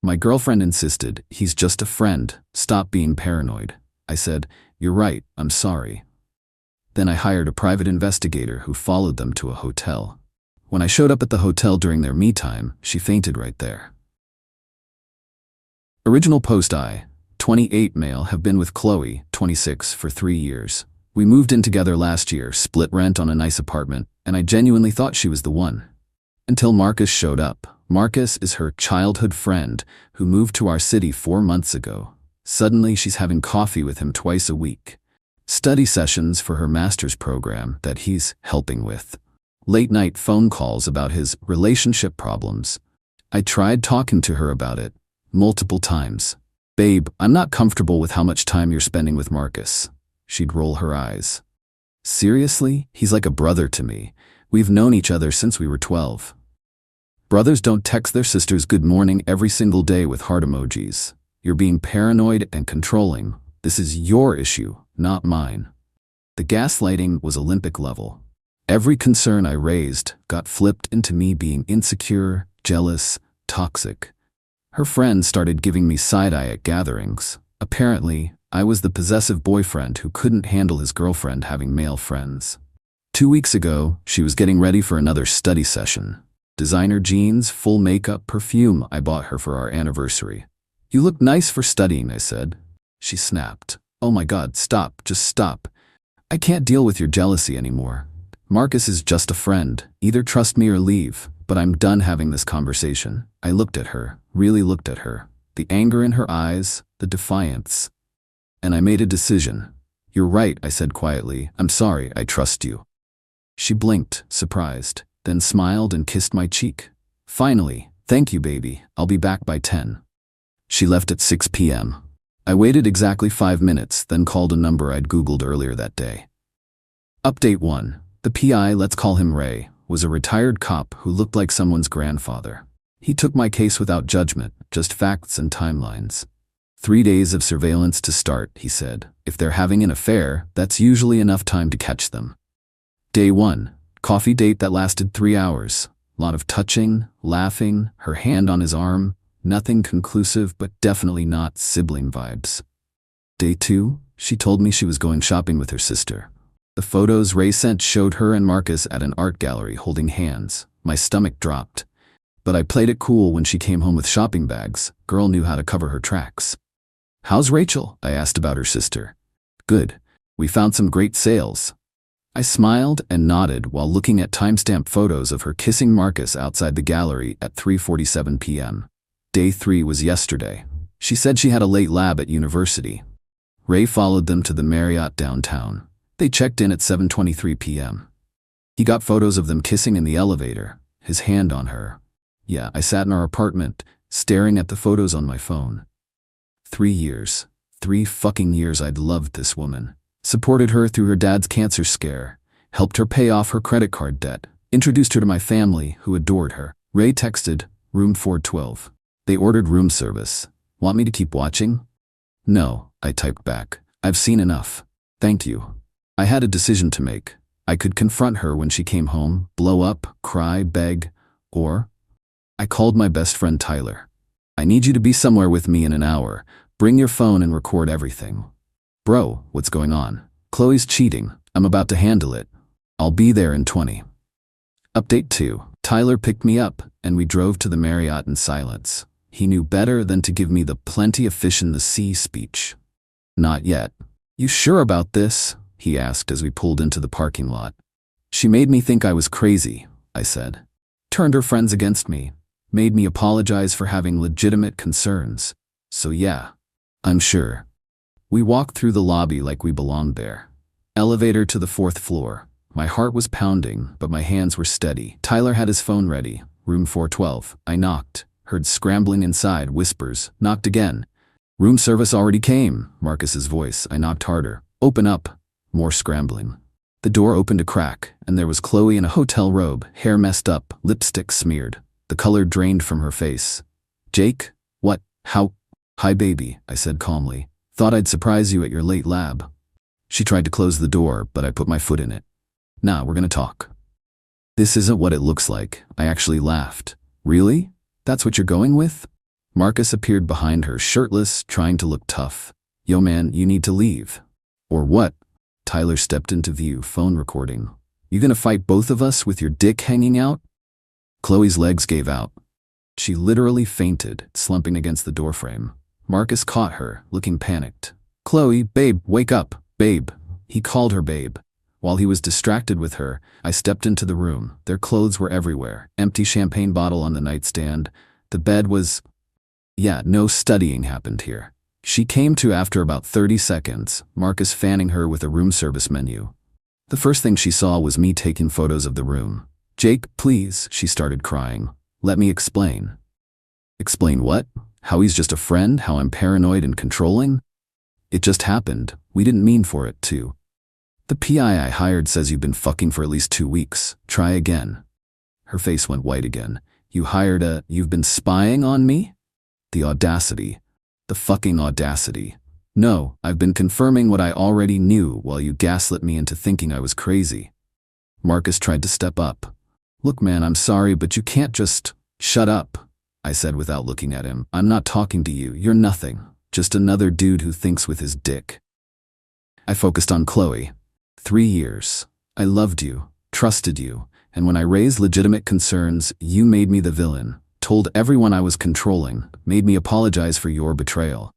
My girlfriend insisted, "He's just a friend. Stop being paranoid." I said, "You're right, I'm sorry." Then I hired a private investigator who followed them to a hotel. When I showed up at the hotel during their me time, she fainted right there. Original post: I, 28 male, have been with Qley, 26, for 3 years. We moved in together last year, split rent on a nice apartment, and I genuinely thought she was the one. Until Marcus showed up. Marcus is her childhood friend who moved to our city 4 months ago. Suddenly she's having coffee with him twice a week. Study sessions for her master's program that he's helping with. Late night phone calls about his relationship problems. I tried talking to her about it multiple times. "Babe, I'm not comfortable with how much time you're spending with Marcus." She'd roll her eyes. "Seriously? He's like a brother to me. We've known each other since we were 12. Brothers don't text their sisters good morning every single day with heart emojis. You're being paranoid and controlling. This is your issue, not mine." The gaslighting was Olympic level. Every concern I raised got flipped into me being insecure, jealous, toxic. Her friends started giving me side-eye at gatherings. Apparently, I was the possessive boyfriend who couldn't handle his girlfriend having male friends. 2 weeks ago, she was getting ready for another study session. Designer jeans, full makeup, perfume I bought her for our anniversary. "You look nice for studying," I said. She snapped. "Oh my God, stop, just stop. I can't deal with your jealousy anymore. Marcus is just a friend. Either trust me or leave, but I'm done having this conversation." I looked at her, really looked at her. The anger in her eyes, the defiance. And I made a decision. "You're right," I said quietly. "I'm sorry, I trust you." She blinked, surprised, then smiled and kissed my cheek. "Finally, thank you, baby. I'll be back by 10. She left at 6 p.m. I waited exactly 5 minutes, then called a number I'd Googled earlier that day. Update 1. The PI, let's call him Ray, was a retired cop who looked like someone's grandfather. He took my case without judgment, just facts and timelines. 3 days of surveillance to start, he said. If they're having an affair, that's usually enough time to catch them. Day 1. Coffee date that lasted 3 hours. Lot of touching, laughing, her hand on his arm. Nothing conclusive, but definitely not sibling vibes. Day 2. She told me she was going shopping with her sister. The photos Ray sent showed her and Marcus at an art gallery holding hands. My stomach dropped. But I played it cool when she came home with shopping bags. Girl knew how to cover her tracks. "How's Rachel?" I asked about her sister. "Good. We found some great sales." I smiled and nodded while looking at timestamp photos of her kissing Marcus outside the gallery at 3:47 p.m. Day 3 was yesterday. She said she had a late lab at university. Ray followed them to the Marriott downtown. They checked in at 7:23 p.m. He got photos of them kissing in the elevator, his hand on her. Yeah, I sat in our apartment, staring at the photos on my phone. 3 years. 3 fucking years I'd loved this woman. Supported her through her dad's cancer scare. Helped her pay off her credit card debt. Introduced her to my family, who adored her. Ray texted, "Room 412. They ordered room service. Want me to keep watching?" "No," I typed back. "I've seen enough. Thank you." I had a decision to make. I could confront her when she came home, blow up, cry, beg, or I called my best friend Tyler. "I need you to be somewhere with me in an hour. Bring your phone and record everything." "Bro, what's going on?" "Qley's cheating. I'm about to handle it. I'll be there in 20. Update 2. Tyler picked me up, and we drove to the Marriott in silence. He knew better than to give me the "plenty of fish in the sea" speech. "Not yet." "You sure about this?" he asked as we pulled into the parking lot. "She made me think I was crazy," I said. "Turned her friends against me. Made me apologize for having legitimate concerns. So yeah, I'm sure." We walked through the lobby like we belonged there. Elevator to the 4th floor. My heart was pounding, but my hands were steady. Tyler had his phone ready. Room 412. I knocked. Heard scrambling inside, whispers. Knocked again. "Room service already came," Marcus's voice. I knocked harder. "Open up." More scrambling. The door opened a crack, and there was Qley in a hotel robe, hair messed up, lipstick smeared. The color drained from her face. "Jake? What? How?" "Hi, baby," I said calmly. "Thought I'd surprise you at your late lab." She tried to close the door, but I put my foot in it. "Nah, we're gonna talk." "This isn't what it looks like." I actually laughed. "Really? That's what you're going with?" Marcus appeared behind her, shirtless, trying to look tough. Yo man, you need to leave. Or what? Tyler stepped into view, phone recording. You gonna fight both of us with your dick hanging out? Qley's legs gave out. She literally fainted, slumping against the doorframe. Marcus caught her, looking panicked. Qley, babe, wake up, babe. He called her babe. While he was distracted with her, I stepped into the room. Their clothes were everywhere. Empty champagne bottle on the nightstand. The bed was... Yeah, no studying happened here. She came to after about 30 seconds, Marcus fanning her with a room service menu. The first thing she saw was me taking photos of the room. Jake, please, she started crying. Let me explain. Explain what? How he's just a friend? How I'm paranoid and controlling? It just happened. We didn't mean for it to. The PI I hired says you've been fucking for at least 2 weeks. Try again. Her face went white again. You've been spying on me? The audacity. The fucking audacity. No, I've been confirming what I already knew while you gaslit me into thinking I was crazy. Marcus tried to step up. Look man, I'm sorry, but you can't just... Shut up, I said without looking at him. I'm not talking to you. You're nothing. Just another dude who thinks with his dick. I focused on Qley. 3 years. I loved you, trusted you, and when I raised legitimate concerns, you made me the villain, told everyone I was controlling, made me apologize for your betrayal.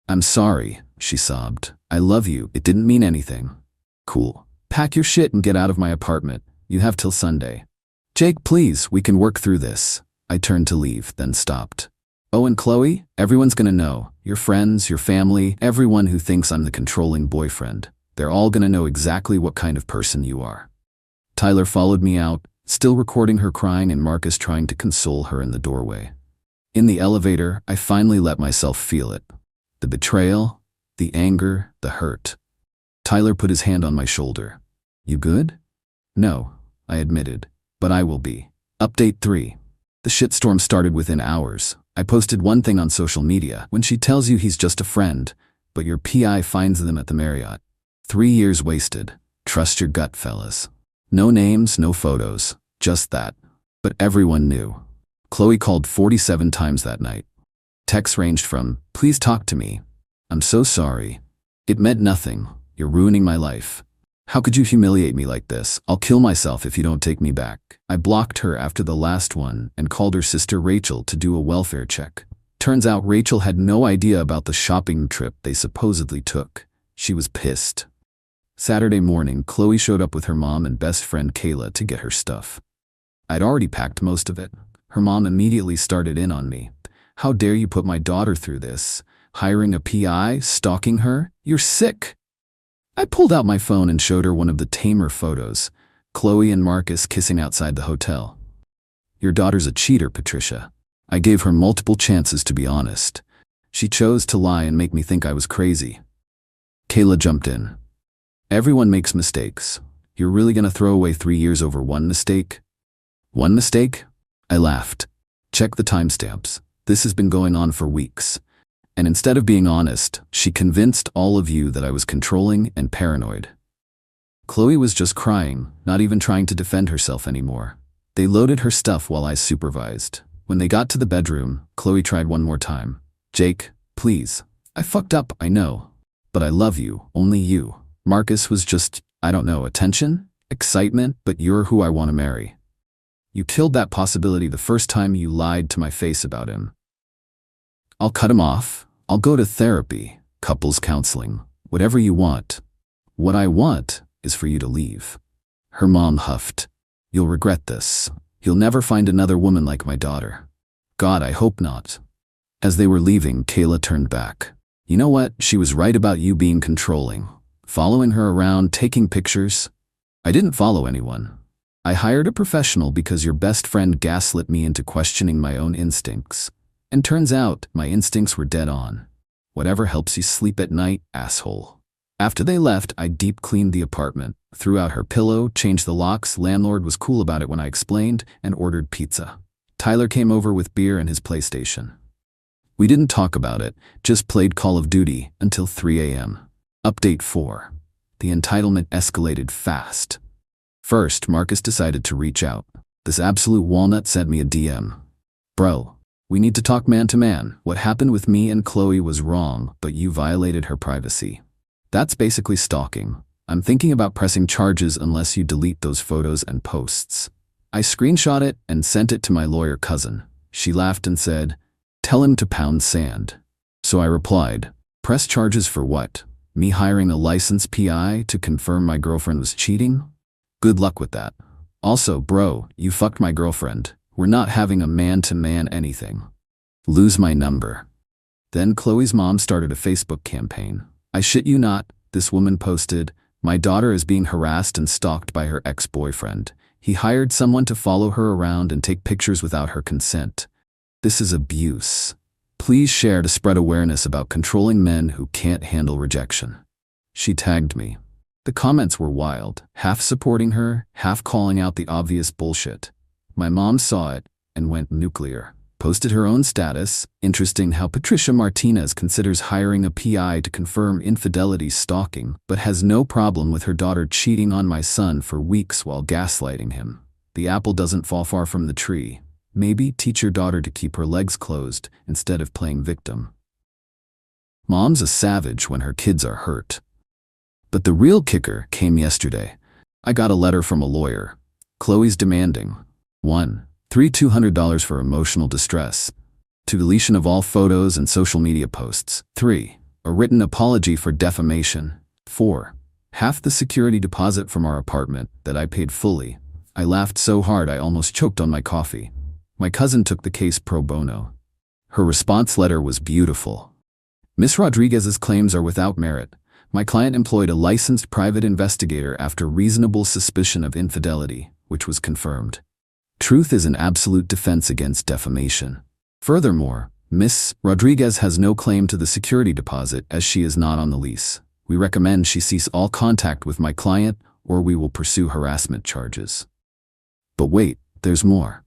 I'm sorry, she sobbed. I love you. It didn't mean anything. Cool. Pack your shit and get out of my apartment. You have till Sunday. Jake, please, we can work through this. I turned to leave, then stopped. Oh, and Qley, everyone's gonna know. Your friends, your family, everyone who thinks I'm the controlling boyfriend. They're all gonna know exactly what kind of person you are. Tyler followed me out, still recording her crying and Marcus trying to console her in the doorway. In the elevator, I finally let myself feel it. The betrayal, the anger, the hurt. Tyler put his hand on my shoulder. You good? No, I admitted, but I will be. Update 3. The shitstorm started within hours. I posted one thing on social media. When she tells you he's just a friend, but your PI finds them at the Marriott. 3 years wasted. Trust your gut, fellas. No names, no photos, just that. But everyone knew. Qley called 47 times that night. Texts ranged from, please talk to me. I'm so sorry. It meant nothing. You're ruining my life. How could you humiliate me like this? I'll kill myself if you don't take me back. I blocked her after the last one and called her sister Rachel to do a welfare check. Turns out Rachel had no idea about the shopping trip they supposedly took. She was pissed. Saturday morning, Qley showed up with her mom and best friend Kayla to get her stuff. I'd already packed most of it. Her mom immediately started in on me. How dare you put my daughter through this? Hiring a PI? Stalking her? You're sick. I pulled out my phone and showed her one of the tamer photos. Qley and Marcus kissing outside the hotel. Your daughter's a cheater, Patricia. I gave her multiple chances to be honest. She chose to lie and make me think I was crazy. Kayla jumped in. Everyone makes mistakes. You're really gonna throw away 3 years over one mistake? One mistake? I laughed. Check the timestamps. This has been going on for weeks. And instead of being honest, she convinced all of you that I was controlling and paranoid. Qley was just crying, not even trying to defend herself anymore. They loaded her stuff while I supervised. When they got to the bedroom, Qley tried one more time. Jake, please. I fucked up, I know. But I love you, only you. Marcus was just, I don't know, attention? Excitement, but you're who I want to marry. You killed that possibility the first time you lied to my face about him. I'll cut him off. I'll go to therapy, couples counseling, whatever you want. What I want is for you to leave. Her mom huffed. You'll regret this. You'll never find another woman like my daughter. God, I hope not. As they were leaving, Kayla turned back. You know what? She was right about you being controlling. Following her around, taking pictures. I didn't follow anyone. I hired a professional because your best friend gaslit me into questioning my own instincts. And turns out, my instincts were dead on. Whatever helps you sleep at night, asshole. After they left, I deep cleaned the apartment, threw out her pillow, changed the locks. Landlord was cool about it when I explained, and ordered pizza. Tyler came over with beer and his PlayStation. We didn't talk about it, just played Call of Duty until 3 a.m. Update 4. The entitlement escalated fast. First, Marcus decided to reach out. This absolute walnut sent me a DM. Bro, We need to talk man to man. What happened with me and Qley was wrong, but you violated her privacy. That's basically stalking. I'm thinking about pressing charges unless you delete those photos and posts. I screenshot it and sent it to my lawyer cousin. She laughed and said, "Tell him to pound sand." So I replied, "Press charges for what? Me hiring a licensed PI to confirm my girlfriend was cheating? Good luck with that. Also, bro, you fucked my girlfriend. We're not having a man-to-man anything. Lose my number." Then Qley's mom started a Facebook campaign. I shit you not, this woman posted, "My daughter is being harassed and stalked by her ex-boyfriend. He hired someone to follow her around and take pictures without her consent. This is abuse. Please share to spread awareness about controlling men who can't handle rejection." She tagged me. The comments were wild, half supporting her, half calling out the obvious bullshit. My mom saw it and went nuclear. Posted her own status. Interesting how Patricia Martinez considers hiring a PI to confirm infidelity stalking, but has no problem with her daughter cheating on my son for weeks while gaslighting him. The apple doesn't fall far from the tree. Maybe teach your daughter to keep her legs closed instead of playing victim. Mom's a savage when her kids are hurt. But the real kicker came yesterday. I got a letter from a lawyer. Qley's demanding 1. $200 for emotional distress. 2. Deletion of all photos and social media posts. 3. A written apology for defamation. 4. Half the security deposit from our apartment that I paid fully. I laughed so hard I almost choked on my coffee. My cousin took the case pro bono. Her response letter was beautiful. Ms. Rodriguez's claims are without merit. My client employed a licensed private investigator after reasonable suspicion of infidelity, which was confirmed. Truth is an absolute defense against defamation. Furthermore, Ms. Rodriguez has no claim to the security deposit as she is not on the lease. We recommend she cease all contact with my client or we will pursue harassment charges. But wait, there's more.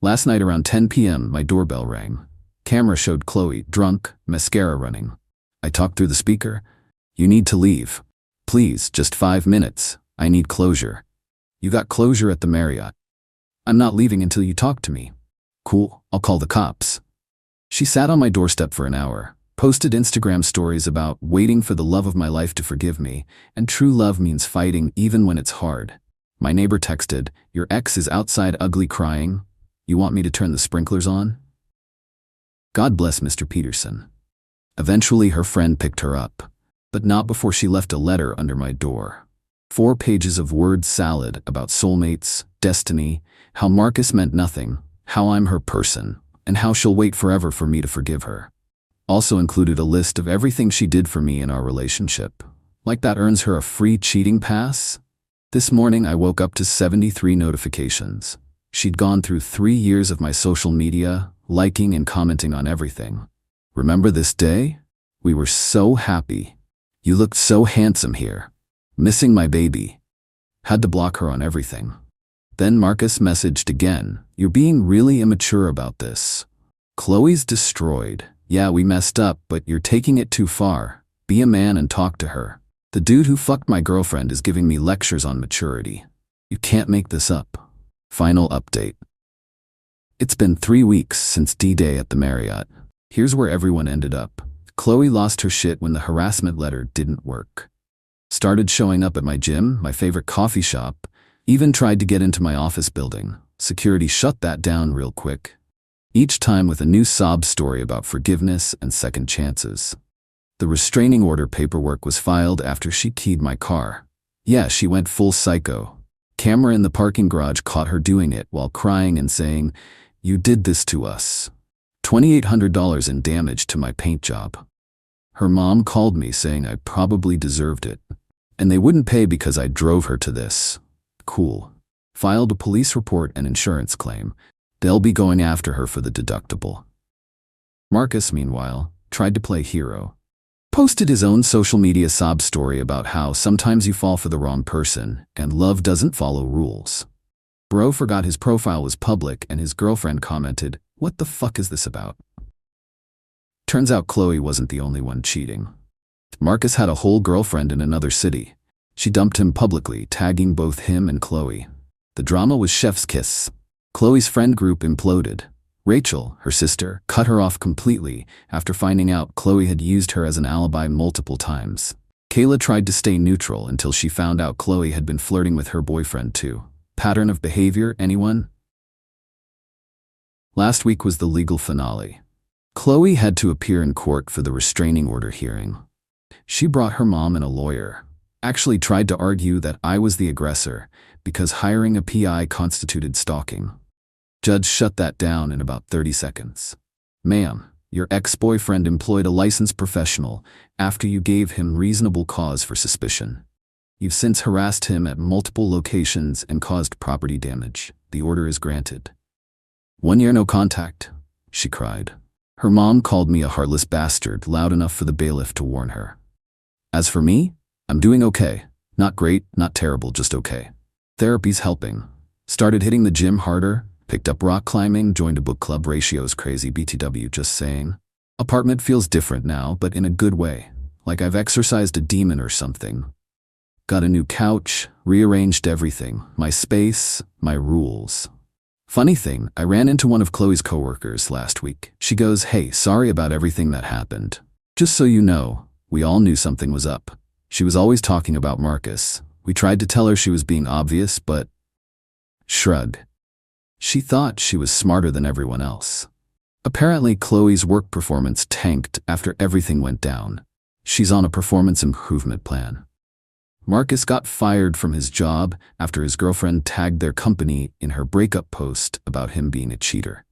Last night around 10 p.m. my doorbell rang. Camera showed Qley, drunk, mascara running. I talked through the speaker. "You need to leave. Please, just 5 minutes. I need closure." "You got closure at the Marriott." "I'm not leaving until you talk to me." "Cool, I'll call the cops." She sat on my doorstep for an hour, posted Instagram stories about waiting for the love of my life to forgive me, and true love means fighting even when it's hard. My neighbor texted, "Your ex is outside ugly crying. You want me to turn the sprinklers on?" God bless Mr. Peterson. Eventually her friend picked her up, but not before she left a letter under my door. 4 pages of word salad about soulmates, destiny, how Marcus meant nothing, how I'm her person, and how she'll wait forever for me to forgive her. Also included a list of everything she did for me in our relationship. Like that earns her a free cheating pass? This morning I woke up to 73 notifications. She'd gone through 3 years of my social media, liking and commenting on everything. "Remember this day? We were so happy. You looked so handsome here. Missing my baby." Had to block her on everything. Then Marcus messaged again, "You're being really immature about this. Qley's destroyed. Yeah, we messed up, but you're taking it too far. Be a man and talk to her. The dude who fucked my girlfriend is giving me lectures on maturity. You can't make this up." Final update. It's been 3 weeks since D-Day at the Marriott. Here's where everyone ended up. Qley lost her shit when the harassment letter didn't work. Started showing up at my gym, my favorite coffee shop, even tried to get into my office building. Security shut that down real quick. Each time with a new sob story about forgiveness and second chances. The restraining order paperwork was filed after she keyed my car. Yeah, she went full psycho. Camera in the parking garage caught her doing it while crying and saying, "You did this to us." $2,800 in damage to my paint job. Her mom called me saying I probably deserved it. And they wouldn't pay because I drove her to this. Cool. Filed a police report and insurance claim. They'll be going after her for the deductible. Marcus, meanwhile, tried to play hero. Posted his own social media sob story about how sometimes you fall for the wrong person and love doesn't follow rules. Bro forgot his profile was public and his girlfriend commented, "What the fuck is this about?" Turns out Qley wasn't the only one cheating. Marcus had a whole girlfriend in another city. She dumped him publicly, tagging both him and Qley. The drama was chef's kiss. Qley's friend group imploded. Rachel, her sister, cut her off completely after finding out Qley had used her as an alibi multiple times. Kayla tried to stay neutral until she found out Qley had been flirting with her boyfriend too. Pattern of behavior, anyone? Last week was the legal finale. Qley had to appear in court for the restraining order hearing. She brought her mom and a lawyer. Actually tried to argue that I was the aggressor because hiring a PI constituted stalking. Judge shut that down in about 30 seconds. Ma'am, your ex-boyfriend employed a licensed professional after you gave him reasonable cause for suspicion. You've since harassed him at multiple locations and caused property damage. The order is granted. 1 year no contact, she cried. Her mom called me a heartless bastard loud enough for the bailiff to warn her. As for me, I'm doing okay. Not great, not terrible, just okay. Therapy's helping. Started hitting the gym harder, picked up rock climbing, joined a book club. Ratios crazy, BTW, just saying. Apartment feels different now, but in a good way. Like I've exorcised a demon or something. Got a new couch, rearranged everything. My space, my rules. Funny thing, I ran into one of Qley's coworkers last week. She goes, "Hey, sorry about everything that happened. Just so you know, we all knew something was up." She was always talking about Marcus. We tried to tell her she was being obvious, but... Shrug. She thought she was smarter than everyone else. Apparently, Qley's work performance tanked after everything went down. She's on a performance improvement plan. Marcus got fired from his job after his girlfriend tagged their company in her breakup post about him being a cheater.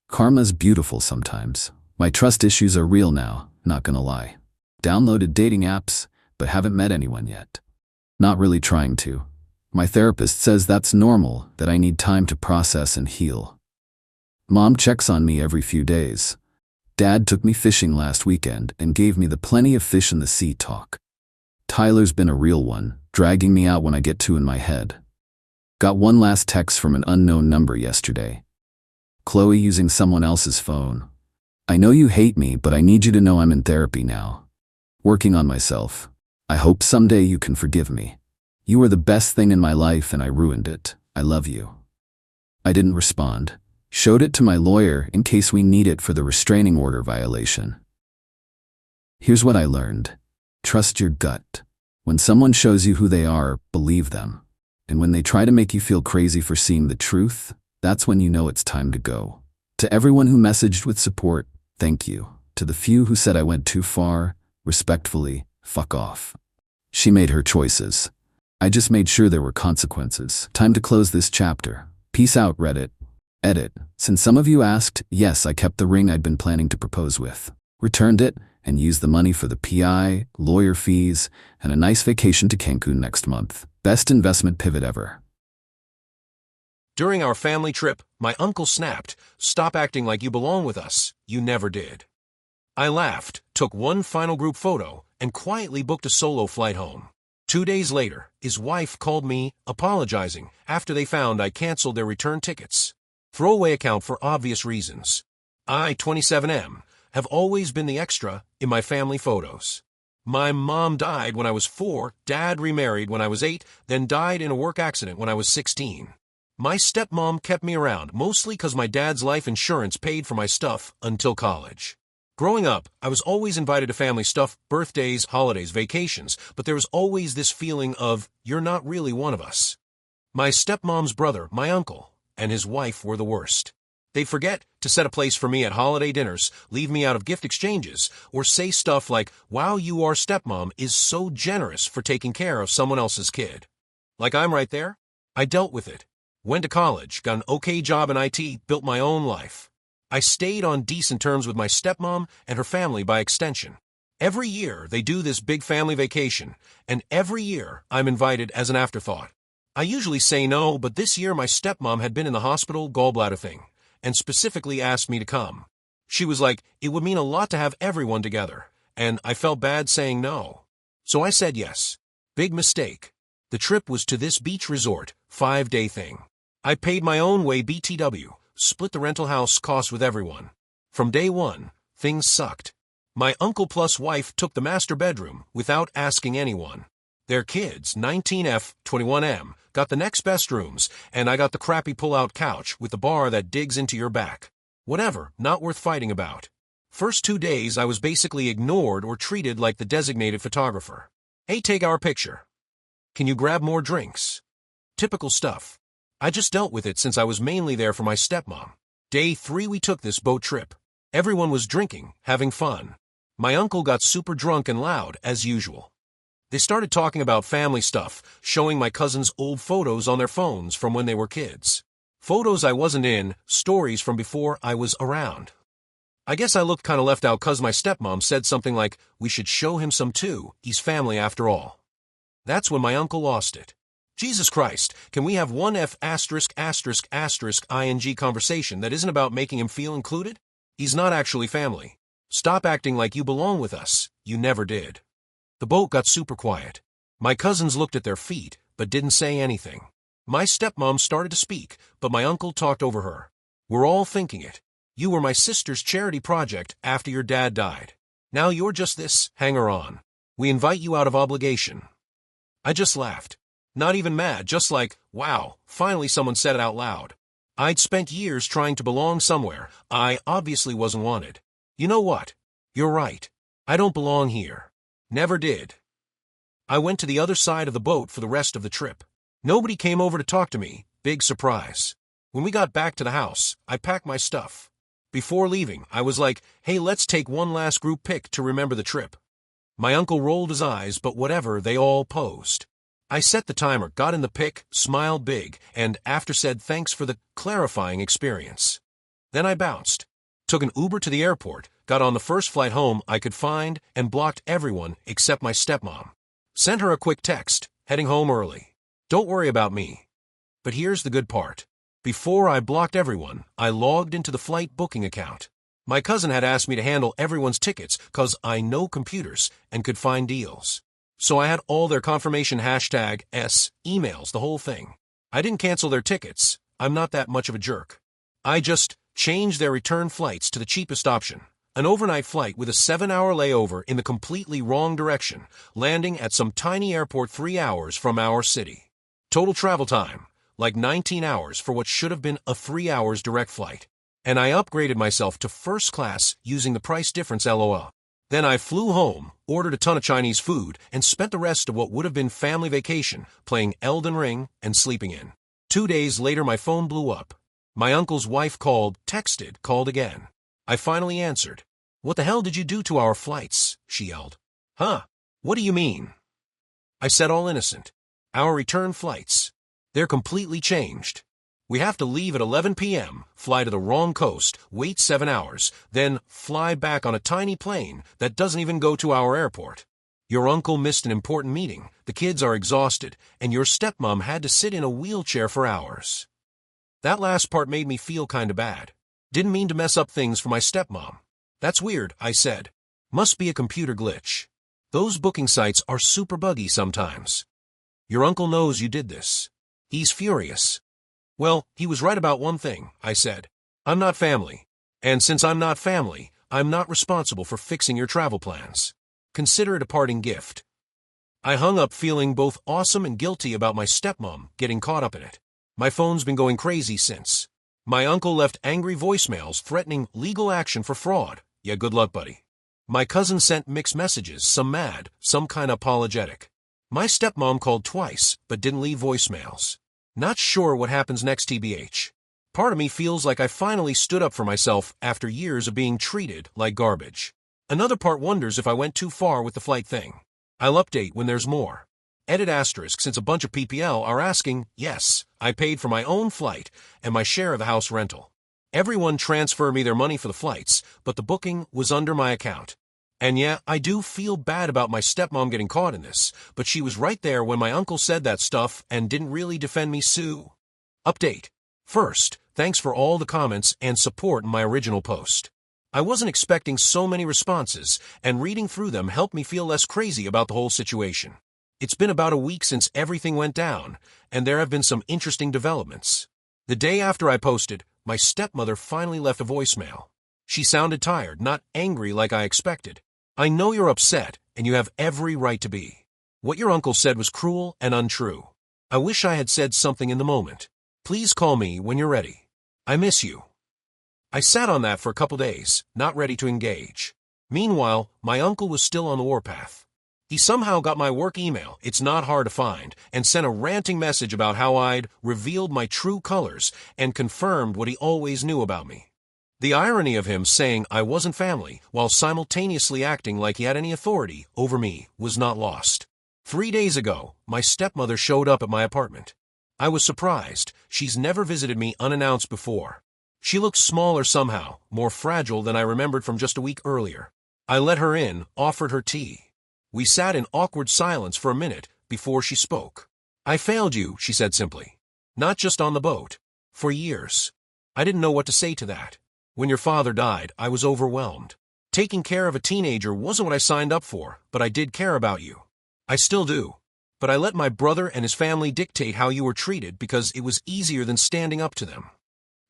Karma's beautiful sometimes. My trust issues are real now, not gonna lie. Downloaded dating apps, but haven't met anyone yet. Not really trying to. My therapist says that's normal, that I need time to process and heal. Mom checks on me every few days. Dad took me fishing last weekend and gave me the plenty of fish in the sea talk. Tyler's been a real one, dragging me out when I get too in my head. Got one last text from an unknown number yesterday. Qley using someone else's phone. I know you hate me, but I need you to know I'm in therapy now. Working on myself. I hope someday you can forgive me. You were the best thing in my life and I ruined it. I love you. I didn't respond. Showed it to my lawyer in case we need it for the restraining order violation. Here's what I learned. Trust your gut. When someone shows you who they are, believe them. And when they try to make you feel crazy for seeing the truth, that's when you know it's time to go. To everyone who messaged with support, thank you. To the few who said I went too far, respectfully, fuck off. She made her choices. I just made sure there were consequences. Time to close this chapter. Peace out, Reddit. Edit. Since some of you asked, yes, I kept the ring I'd been planning to propose with. Returned it, and used the money for the PI, lawyer fees, and a nice vacation to Cancun next month. Best investment pivot ever. During our family trip, my uncle snapped, "Stop acting like you belong with us. You never did." I laughed, took one final group photo, and quietly booked a solo flight home. 2 days later, his wife called me, apologizing, after they found I canceled their return tickets. Throwaway account for obvious reasons. I, 27M, have always been the extra in my family photos. My mom died when I was 4, dad remarried when I was 8, then died in a work accident when I was 16. My stepmom kept me around, mostly because my dad's life insurance paid for my stuff until college. Growing up, I was always invited to family stuff, birthdays, holidays, vacations, but there was always this feeling of, you're not really one of us. My stepmom's brother, my uncle, and his wife were the worst. They'd forget to set a place for me at holiday dinners, leave me out of gift exchanges, or say stuff like, "Wow, you our stepmom is so generous for taking care of someone else's kid." Like I'm right there? I dealt with it. Went to college, got an okay job in IT, built my own life. I stayed on decent terms with my stepmom and her family by extension. Every year they do this big family vacation, and every year I'm invited as an afterthought. I usually say no, but this year my stepmom had been in the hospital, gallbladder thing, and specifically asked me to come. She was like, it would mean a lot to have everyone together, and I felt bad saying no. So I said yes. Big mistake. The trip was to this beach resort, 5-day thing. I paid my own way BTW, split the rental house cost with everyone. From day one, things sucked. My uncle plus wife took the master bedroom without asking anyone. Their kids, 19F, 21M, got the next best rooms, and I got the crappy pull-out couch with the bar that digs into your back. Whatever, not worth fighting about. First 2 days I was basically ignored or treated like the designated photographer. Hey, take our picture. Can you grab more drinks? Typical stuff. I just dealt with it since I was mainly there for my stepmom. Day 3 we took this boat trip. Everyone was drinking, having fun. My uncle got super drunk and loud, as usual. They started talking about family stuff, showing my cousins old photos on their phones from when they were kids. Photos I wasn't in, stories from before I was around. I guess I looked kinda left out cause my stepmom said something like, we should show him some too, he's family after all. That's when my uncle lost it. Jesus Christ, can we have one ing conversation that isn't about making him feel included? He's not actually family. Stop acting like you belong with us, you never did. The boat got super quiet. My cousins looked at their feet, but didn't say anything. My stepmom started to speak, but my uncle talked over her. We're all thinking it. You were my sister's charity project after your dad died. Now you're just this hanger-on. We invite you out of obligation. I just laughed. Not even mad, just like, wow, finally someone said it out loud. I'd spent years trying to belong somewhere. I obviously wasn't wanted. You know what? You're right. I don't belong here. Never did. I went to the other side of the boat for the rest of the trip. Nobody came over to talk to me. Big surprise. When we got back to the house, I packed my stuff. Before leaving, I was like, hey, let's take one last group pic to remember the trip. My uncle rolled his eyes, but whatever, they all posed. I set the timer, got in the pic, smiled big, and after said thanks for the clarifying experience. Then I bounced. Took an Uber to the airport, got on the first flight home I could find, and blocked everyone except my stepmom. Sent her a quick text, heading home early. Don't worry about me. But here's the good part. Before I blocked everyone, I logged into the flight booking account. My cousin had asked me to handle everyone's tickets cause I know computers and could find deals. So I had all their confirmation #S emails, the whole thing. I didn't cancel their tickets. I'm not that much of a jerk. I just changed their return flights to the cheapest option. An overnight flight with a 7-hour layover in the completely wrong direction, landing at some tiny airport 3 hours from our city. Total travel time, like 19 hours for what should have been a 3 hours direct flight. And I upgraded myself to first class using the price difference LOL. Then I flew home, ordered a ton of Chinese food, and spent the rest of what would have been family vacation playing Elden Ring and sleeping in. 2 days later my phone blew up. My uncle's wife called again. I finally answered. What the hell did you do to our flights? She yelled. Huh? What do you mean? I said all innocent. Our return flights. They're completely changed. We have to leave at 11 p.m., fly to the wrong coast, wait 7 hours, then fly back on a tiny plane that doesn't even go to our airport. Your uncle missed an important meeting, the kids are exhausted, and your stepmom had to sit in a wheelchair for hours. That last part made me feel kinda bad. Didn't mean to mess up things for my stepmom. That's weird, I said. Must be a computer glitch. Those booking sites are super buggy sometimes. Your uncle knows you did this. He's furious. Well, he was right about one thing, I said. I'm not family. And since I'm not family, I'm not responsible for fixing your travel plans. Consider it a parting gift. I hung up feeling both awesome and guilty about my stepmom getting caught up in it. My phone's been going crazy since. My uncle left angry voicemails threatening legal action for fraud. Yeah, good luck, buddy. My cousin sent mixed messages, some mad, some kinda apologetic. My stepmom called twice, but didn't leave voicemails. Not sure what happens next, TBH. Part of me feels like I finally stood up for myself after years of being treated like garbage. Another part wonders if I went too far with the flight thing. I'll update when there's more. Edit asterisk since a bunch of PPL are asking, yes, I paid for my own flight and my share of the house rental. Everyone transferred me their money for the flights, but the booking was under my account. And yeah, I do feel bad about my stepmom getting caught in this, but she was right there when my uncle said that stuff and didn't really defend me. Sue. Update. First, thanks for all the comments and support in my original post. I wasn't expecting so many responses, and reading through them helped me feel less crazy about the whole situation. It's been about a week since everything went down, and there have been some interesting developments. The day after I posted, my stepmother finally left a voicemail. She sounded tired, not angry like I expected. I know you're upset, and you have every right to be. What your uncle said was cruel and untrue. I wish I had said something in the moment. Please call me when you're ready. I miss you. I sat on that for a couple days, not ready to engage. Meanwhile, my uncle was still on the warpath. He somehow got my work email, it's not hard to find, and sent a ranting message about how I'd revealed my true colors and confirmed what he always knew about me. The irony of him saying I wasn't family while simultaneously acting like he had any authority over me was not lost. 3 days ago, my stepmother showed up at my apartment. I was surprised. She's never visited me unannounced before. She looked smaller somehow, more fragile than I remembered from just a week earlier. I let her in, offered her tea. We sat in awkward silence for a minute before she spoke. I failed you, she said simply. Not just on the boat. For years. I didn't know what to say to that. When your father died, I was overwhelmed. Taking care of a teenager wasn't what I signed up for, but I did care about you. I still do. But I let my brother and his family dictate how you were treated because it was easier than standing up to them.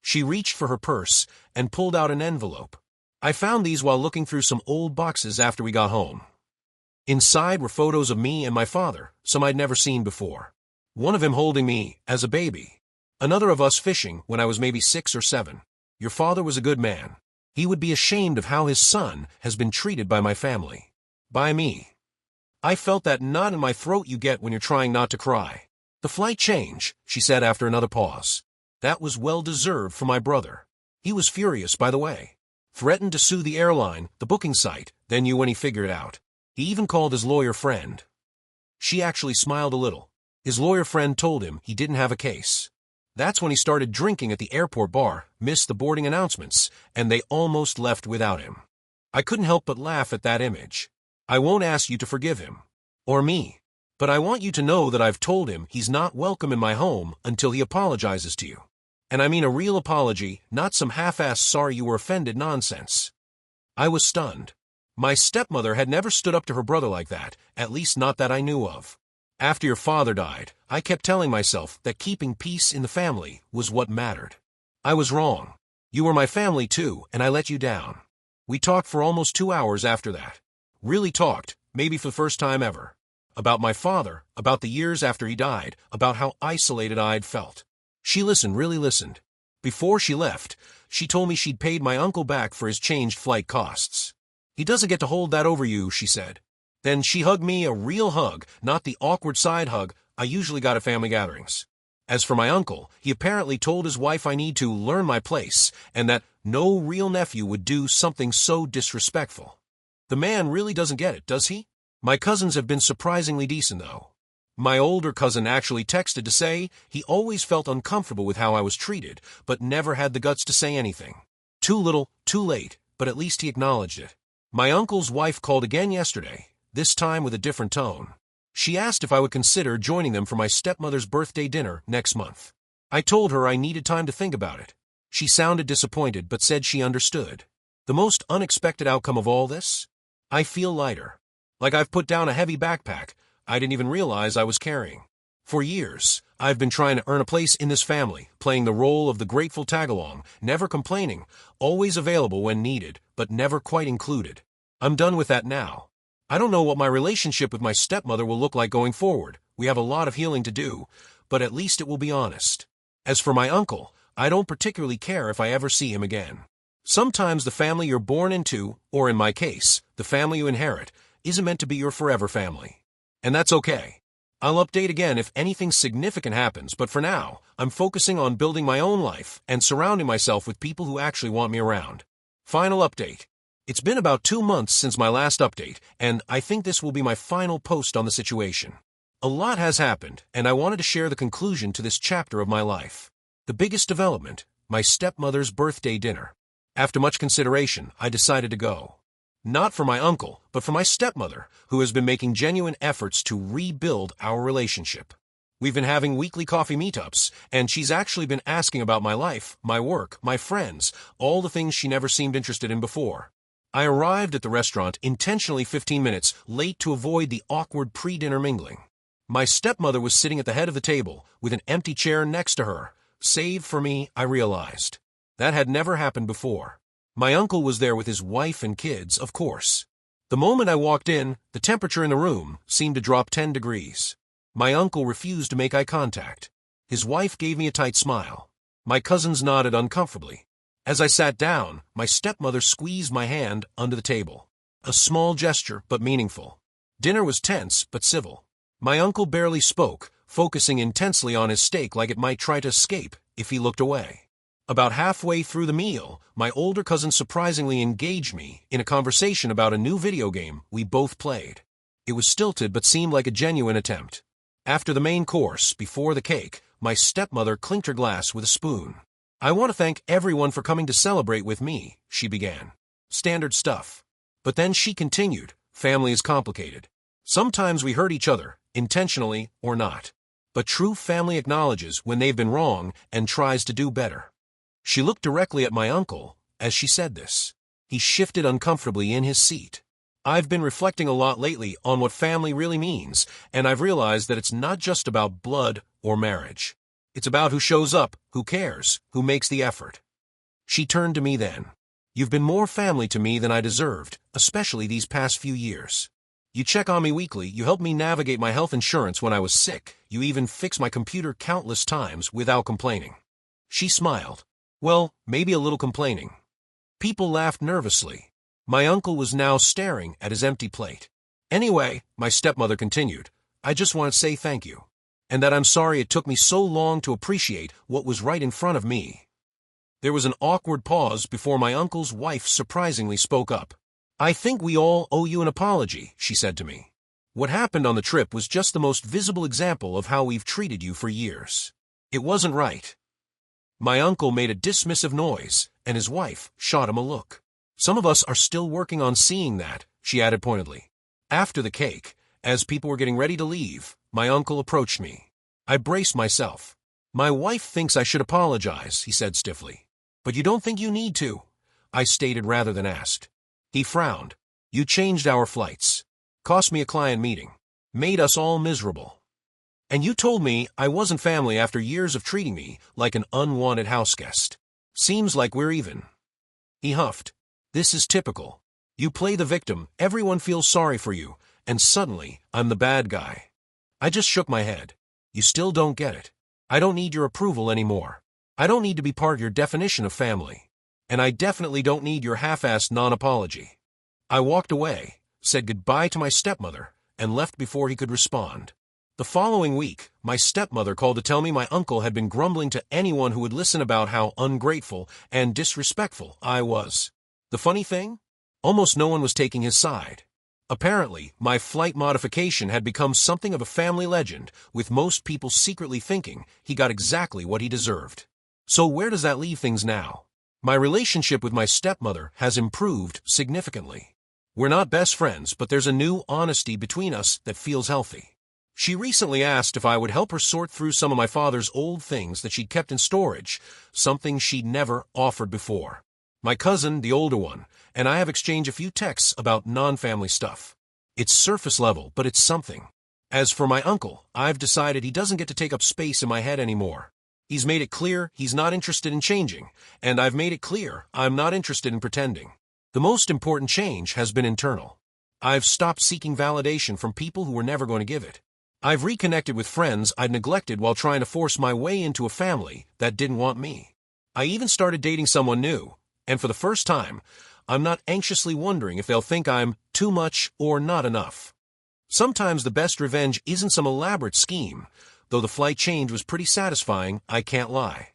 She reached for her purse and pulled out an envelope. I found these while looking through some old boxes after we got home. Inside were photos of me and my father, some I'd never seen before. One of him holding me as a baby. Another of us fishing when I was maybe 6 or 7. Your father was a good man. He would be ashamed of how his son has been treated by my family. By me. I felt that knot in my throat you get when you're trying not to cry. The flight change, she said after another pause. That was well-deserved for my brother. He was furious, by the way. Threatened to sue the airline, the booking site, then you when he figured it out. He even called his lawyer friend. She actually smiled a little. His lawyer friend told him he didn't have a case. That's when he started drinking at the airport bar, missed the boarding announcements, and they almost left without him. I couldn't help but laugh at that image. I won't ask you to forgive him. Or me. But I want you to know that I've told him he's not welcome in my home until he apologizes to you. And I mean a real apology, not some half-assed sorry you were offended nonsense. I was stunned. My stepmother had never stood up to her brother like that, at least not that I knew of. After your father died, I kept telling myself that keeping peace in the family was what mattered. I was wrong. You were my family too, and I let you down. We talked for almost 2 hours after that. Really talked, maybe for the first time ever. About my father, about the years after he died, about how isolated I'd felt. She listened, really listened. Before she left, she told me she'd paid my uncle back for his changed flight costs. He doesn't get to hold that over you, she said. Then she hugged me a real hug, not the awkward side hug I usually got at family gatherings. As for my uncle, he apparently told his wife I need to learn my place, and that no real nephew would do something so disrespectful. The man really doesn't get it, does he? My cousins have been surprisingly decent, though. My older cousin actually texted to say he always felt uncomfortable with how I was treated, but never had the guts to say anything. Too little, too late, but at least he acknowledged it. My uncle's wife called again yesterday, this time with a different tone. She asked if I would consider joining them for my stepmother's birthday dinner next month. I told her I needed time to think about it. She sounded disappointed but said she understood. The most unexpected outcome of all this? I feel lighter. Like I've put down a heavy backpack I didn't even realize I was carrying. For years, I've been trying to earn a place in this family, playing the role of the grateful tag-along, never complaining, always available when needed, but never quite included. I'm done with that now. I don't know what my relationship with my stepmother will look like going forward. We have a lot of healing to do, but at least it will be honest. As for my uncle, I don't particularly care if I ever see him again. Sometimes the family you're born into, or in my case, the family you inherit, isn't meant to be your forever family. And that's okay. I'll update again if anything significant happens, but for now, I'm focusing on building my own life and surrounding myself with people who actually want me around. Final update. It's been about 2 months since my last update, and I think this will be my final post on the situation. A lot has happened, and I wanted to share the conclusion to this chapter of my life. The biggest development, my stepmother's birthday dinner. After much consideration, I decided to go. Not for my uncle, but for my stepmother, who has been making genuine efforts to rebuild our relationship. We've been having weekly coffee meetups, and she's actually been asking about my life, my work, my friends, all the things she never seemed interested in before. I arrived at the restaurant intentionally 15 minutes late to avoid the awkward pre-dinner mingling. My stepmother was sitting at the head of the table, with an empty chair next to her. Save for me, I realized. That had never happened before. My uncle was there with his wife and kids, of course. The moment I walked in, the temperature in the room seemed to drop 10 degrees. My uncle refused to make eye contact. His wife gave me a tight smile. My cousins nodded uncomfortably. As I sat down, my stepmother squeezed my hand under the table. A small gesture, but meaningful. Dinner was tense, but civil. My uncle barely spoke, focusing intensely on his steak like it might try to escape if he looked away. About halfway through the meal, my older cousin surprisingly engaged me in a conversation about a new video game we both played. It was stilted but seemed like a genuine attempt. After the main course, before the cake, my stepmother clinked her glass with a spoon. "I want to thank everyone for coming to celebrate with me," she began. Standard stuff. But then she continued, "Family is complicated. Sometimes we hurt each other, intentionally or not. But true family acknowledges when they've been wrong and tries to do better." She looked directly at my uncle as she said this. He shifted uncomfortably in his seat. "I've been reflecting a lot lately on what family really means, and I've realized that it's not just about blood or marriage. It's about who shows up, who cares, who makes the effort." She turned to me then. "You've been more family to me than I deserved, especially these past few years. You check on me weekly, you helped me navigate my health insurance when I was sick, you even fixed my computer countless times without complaining." She smiled. "Well, maybe a little complaining." People laughed nervously. My uncle was now staring at his empty plate. "Anyway," my stepmother continued, "I just want to say thank you. And that I'm sorry it took me so long to appreciate what was right in front of me." There was an awkward pause before my uncle's wife surprisingly spoke up. "I think we all owe you an apology," she said to me. "What happened on the trip was just the most visible example of how we've treated you for years. It wasn't right." My uncle made a dismissive noise, and his wife shot him a look. "Some of us are still working on seeing that," she added pointedly. After the cake, as people were getting ready to leave, my uncle approached me. I braced myself. "My wife thinks I should apologize," he said stiffly. "But you don't think you need to?" I stated rather than asked. He frowned. "You changed our flights. Cost me a client meeting. Made us all miserable. And you told me I wasn't family after years of treating me like an unwanted houseguest. Seems like we're even." He huffed. "This is typical. You play the victim, everyone feels sorry for you, and suddenly I'm the bad guy." I just shook my head. "You still don't get it. I don't need your approval anymore. I don't need to be part of your definition of family. And I definitely don't need your half-assed non-apology." I walked away, said goodbye to my stepmother, and left before he could respond. The following week, my stepmother called to tell me my uncle had been grumbling to anyone who would listen about how ungrateful and disrespectful I was. The funny thing? Almost no one was taking his side. Apparently, my flight modification had become something of a family legend, with most people secretly thinking he got exactly what he deserved. So where does that leave things now? My relationship with my stepmother has improved significantly. We're not best friends, but there's a new honesty between us that feels healthy. She recently asked if I would help her sort through some of my father's old things that she'd kept in storage, something she'd never offered before. My cousin, the older one, and I have exchanged a few texts about non-family stuff. It's surface level, but it's something. As for my uncle, I've decided he doesn't get to take up space in my head anymore. He's made it clear he's not interested in changing, and I've made it clear I'm not interested in pretending. The most important change has been internal. I've stopped seeking validation from people who were never going to give it. I've reconnected with friends I'd neglected while trying to force my way into a family that didn't want me. I even started dating someone new, and for the first time, I'm not anxiously wondering if they'll think I'm too much or not enough. Sometimes the best revenge isn't some elaborate scheme, though the flight change was pretty satisfying, I can't lie.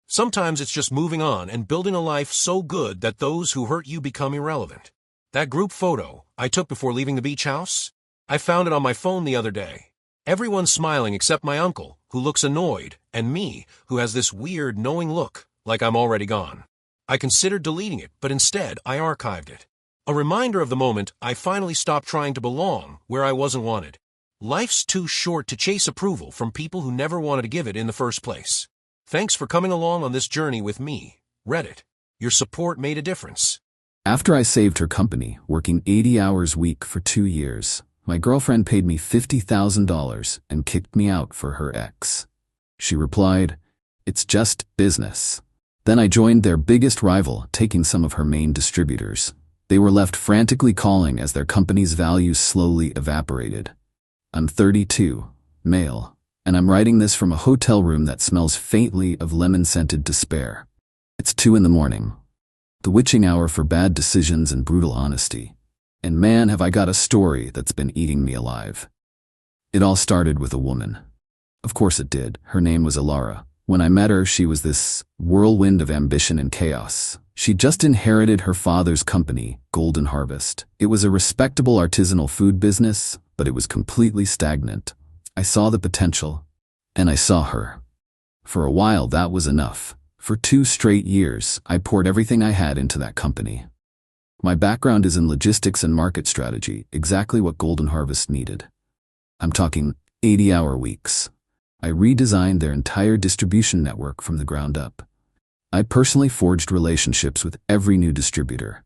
Sometimes it's just moving on and building a life so good that those who hurt you become irrelevant. That group photo I took before leaving the beach house? I found it on my phone the other day. Everyone's smiling except my uncle, who looks annoyed, and me, who has this weird, knowing look, like I'm already gone. I considered deleting it, but instead I archived it. A reminder of the moment I finally stopped trying to belong where I wasn't wanted. Life's too short to chase approval from people who never wanted to give it in the first place. Thanks for coming along on this journey with me, Reddit. Your support made a difference. After I saved her company, working 80 hours a week for 2 years, my girlfriend paid me $50,000 and kicked me out for her ex. She replied, "It's just business." Then I joined their biggest rival, taking some of her main distributors. They were left frantically calling as their company's values slowly evaporated. I'm 32, male, and I'm writing this from a hotel room that smells faintly of lemon-scented despair. It's 2 in the morning, The witching hour for bad decisions and brutal honesty. And man, have I got a story that's been eating me alive. It all started with a woman. Of course it did. Her name was Alara. When I met her, she was this whirlwind of ambition and chaos. She just inherited her father's company, Golden Harvest. It was a respectable artisanal food business, but it was completely stagnant. I saw the potential, and I saw her. For a while, that was enough. For 2 straight years, I poured everything I had into that company. My background is in logistics and market strategy, exactly what Golden Harvest needed. I'm talking 80-hour weeks. I redesigned their entire distribution network from the ground up. I personally forged relationships with every new distributor.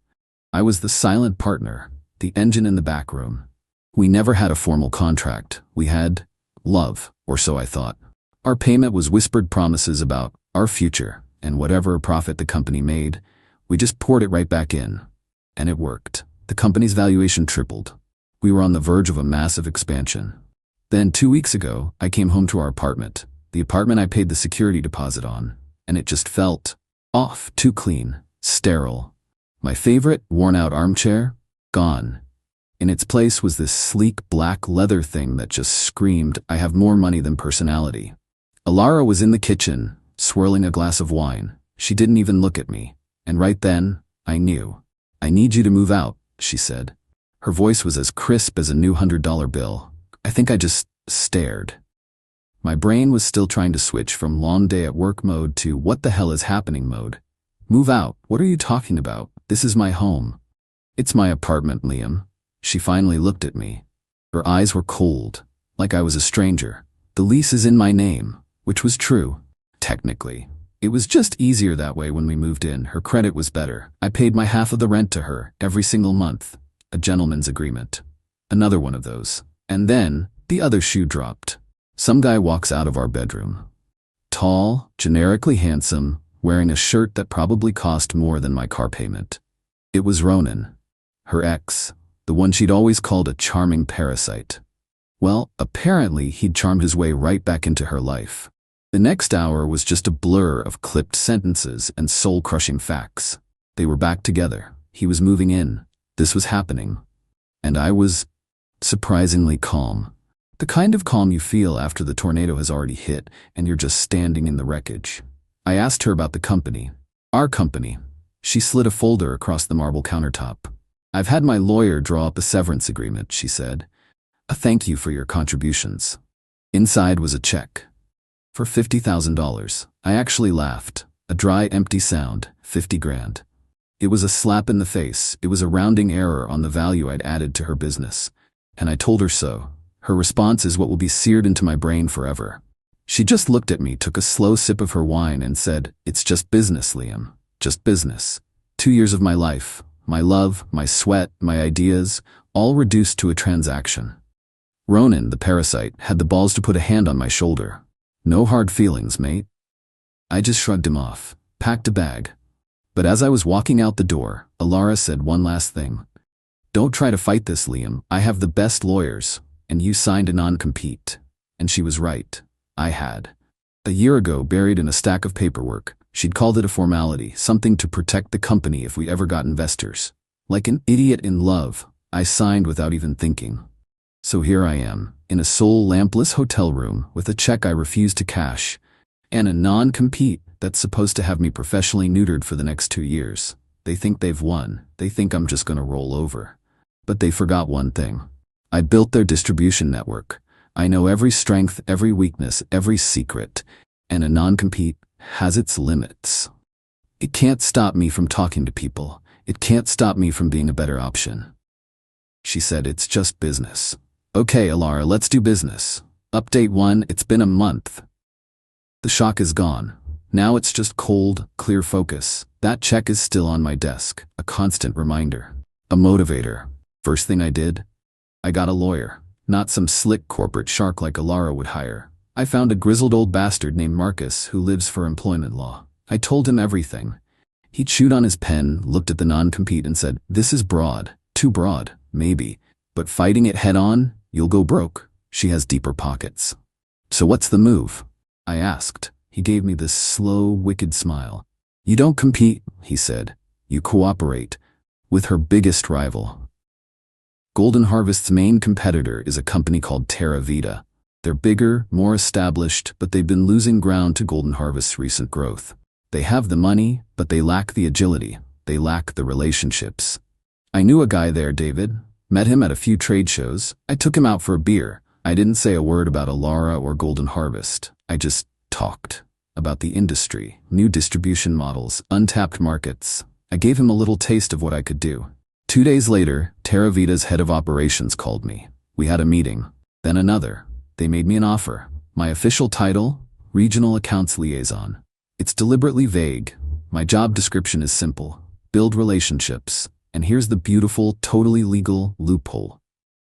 I was the silent partner, the engine in the back room. We never had a formal contract. We had love, or so I thought. Our payment was whispered promises about our future, and whatever profit the company made, we just poured it right back in. And it worked. The company's valuation tripled. We were on the verge of a massive expansion. Then 2 weeks ago, I came home to our apartment, the apartment I paid the security deposit on, and it just felt off, too clean, sterile. My favorite, worn-out armchair, gone. In its place was this sleek black leather thing that just screamed, I have more money than personality. Alara was in the kitchen, swirling a glass of wine. She didn't even look at me. And right then, I knew. I need you to move out, she said. Her voice was as crisp as a new $100 bill. I think I just stared. My brain was still trying to switch from long day at work mode to what the hell is happening mode. Move out, what are you talking about? This is my home. It's my apartment, Liam. She finally looked at me. Her eyes were cold, like I was a stranger. The lease is in my name, which was true, technically. It was just easier that way when we moved in. Her credit was better. I paid my half of the rent to her every single month. A gentleman's agreement. Another one of those. And then, the other shoe dropped. Some guy walks out of our bedroom. Tall, generically handsome, wearing a shirt that probably cost more than my car payment. It was Ronan. Her ex, the one she'd always called a charming parasite. Well, apparently he'd charmed his way right back into her life. The next hour was just a blur of clipped sentences and soul-crushing facts. They were back together. He was moving in. This was happening. And I was surprisingly calm. The kind of calm you feel after the tornado has already hit and you're just standing in the wreckage. I asked her about the company. Our company. She slid a folder across the marble countertop. I've had my lawyer draw up a severance agreement, she said. A thank you for your contributions. Inside was a check. For $50,000. I actually laughed. A dry, empty sound. 50 grand. It was a slap in the face. It was a rounding error on the value I'd added to her business. And I told her so. Her response is what will be seared into my brain forever. She just looked at me, took a slow sip of her wine, and said, It's just business, Liam. Just business. 2 years of my life. My love, my sweat, my ideas, all reduced to a transaction. Ronan, the parasite, had the balls to put a hand on my shoulder. No hard feelings, mate. I just shrugged him off, packed a bag. But as I was walking out the door, Alara said one last thing. Don't try to fight this, Liam. I have the best lawyers, and you signed a non-compete. And she was right. I had. A year ago, buried in a stack of paperwork, she'd called it a formality, something to protect the company if we ever got investors. Like an idiot in love, I signed without even thinking. So here I am, in a soul-lampless hotel room with a check I refused to cash, and a non-compete that's supposed to have me professionally neutered for the next 2 years. They think they've won. They think I'm just gonna roll over. But they forgot one thing. I built their distribution network. I know every strength, every weakness, every secret, and a non-compete has its limits. It can't stop me from talking to people. It can't stop me from being a better option. She said, it's just business. Okay, Alara, let's do business. Update 1, it's been a month. The shock is gone. Now it's just cold, clear focus. That check is still on my desk, a constant reminder. A motivator. First thing I did? I got a lawyer. Not some slick corporate shark like Alara would hire. I found a grizzled old bastard named Marcus who lives for employment law. I told him everything. He chewed on his pen, looked at the non-compete and said, this is broad. Too broad, maybe. But fighting it head on, you'll go broke. She has deeper pockets. So what's the move? I asked. He gave me this slow, wicked smile. You don't compete, he said. You cooperate with her biggest rival. Golden Harvest's main competitor is a company called Terravita. They're bigger, more established, but they've been losing ground to Golden Harvest's recent growth. They have the money, but they lack the agility. They lack the relationships. I knew a guy there, David. Met him at a few trade shows. I took him out for a beer. I didn't say a word about Alara or Golden Harvest. I just talked about the industry, new distribution models, untapped markets. I gave him a little taste of what I could do. 2 days later, Terravita's head of operations called me. We had a meeting, then another. They made me an offer. My official title, Regional Accounts Liaison. It's deliberately vague. My job description is simple. Build relationships. And here's the beautiful, totally legal loophole.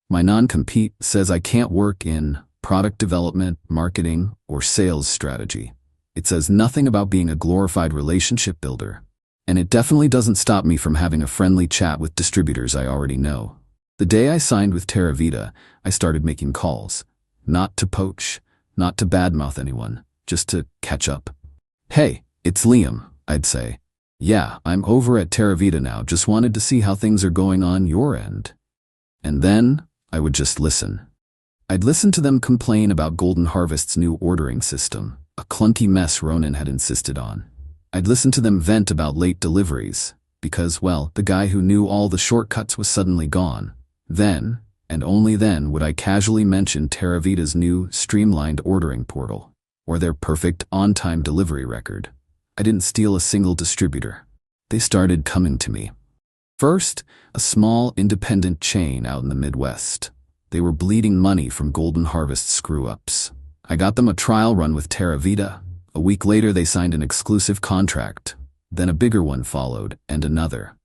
My non-compete says I can't work in product development, marketing, or sales strategy. It says nothing about being a glorified relationship builder. And it definitely doesn't stop me from having a friendly chat with distributors I already know. The day I signed with Terravita, I started making calls. Not to poach, not to badmouth anyone, just to catch up. Hey, it's Liam, I'd say. Yeah, I'm over at Terravita now, just wanted to see how things are going on your end. And then, I would just listen. I'd listen to them complain about Golden Harvest's new ordering system, a clunky mess Ronan had insisted on. I'd listen to them vent about late deliveries, because, well, the guy who knew all the shortcuts was suddenly gone. Then, and only then, would I casually mention Terravita's new, streamlined ordering portal, or their perfect on-time delivery record. I didn't steal a single distributor. They started coming to me. First, a small, independent chain out in the Midwest. They were bleeding money from Golden Harvest screw-ups. I got them a trial run with Terravita. A week later, they signed an exclusive contract. Then a bigger one followed, and another.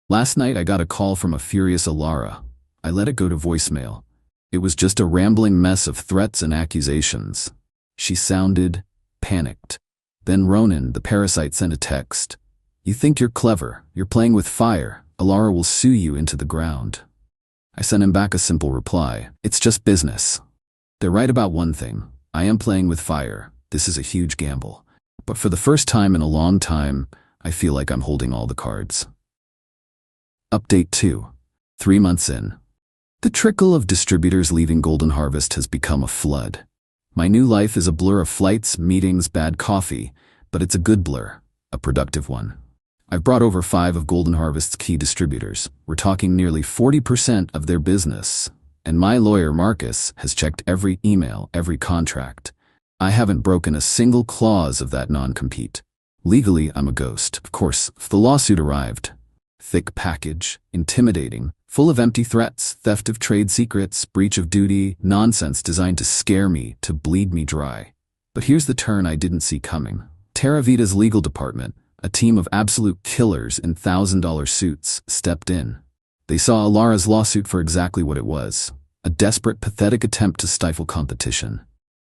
Last night, I got a call from a furious Alara. I let it go to voicemail. It was just a rambling mess of threats and accusations. She sounded panicked. Then Ronan, the parasite, sent a text. You think you're clever. You're playing with fire. Alara will sue you into the ground. I sent him back a simple reply. It's just business. They're right about one thing. I am playing with fire. This is a huge gamble. But for the first time in a long time, I feel like I'm holding all the cards. Update 2. 3 months in. The trickle of distributors leaving Golden Harvest has become a flood. My new life is a blur of flights, meetings, bad coffee, but it's a good blur, a productive one. I've brought over 5 of Golden Harvest's key distributors. We're talking nearly 40% of their business. And my lawyer, Marcus, has checked every email, every contract. I haven't broken a single clause of that non-compete. Legally, I'm a ghost. Of course, if the lawsuit arrived. Thick package, intimidating, full of empty threats, theft of trade secrets, breach of duty, nonsense designed to scare me, to bleed me dry. But here's the turn I didn't see coming. Terravita's legal department, a team of absolute killers in $1,000 suits, stepped in. They saw Alara's lawsuit for exactly what it was, a desperate, pathetic attempt to stifle competition.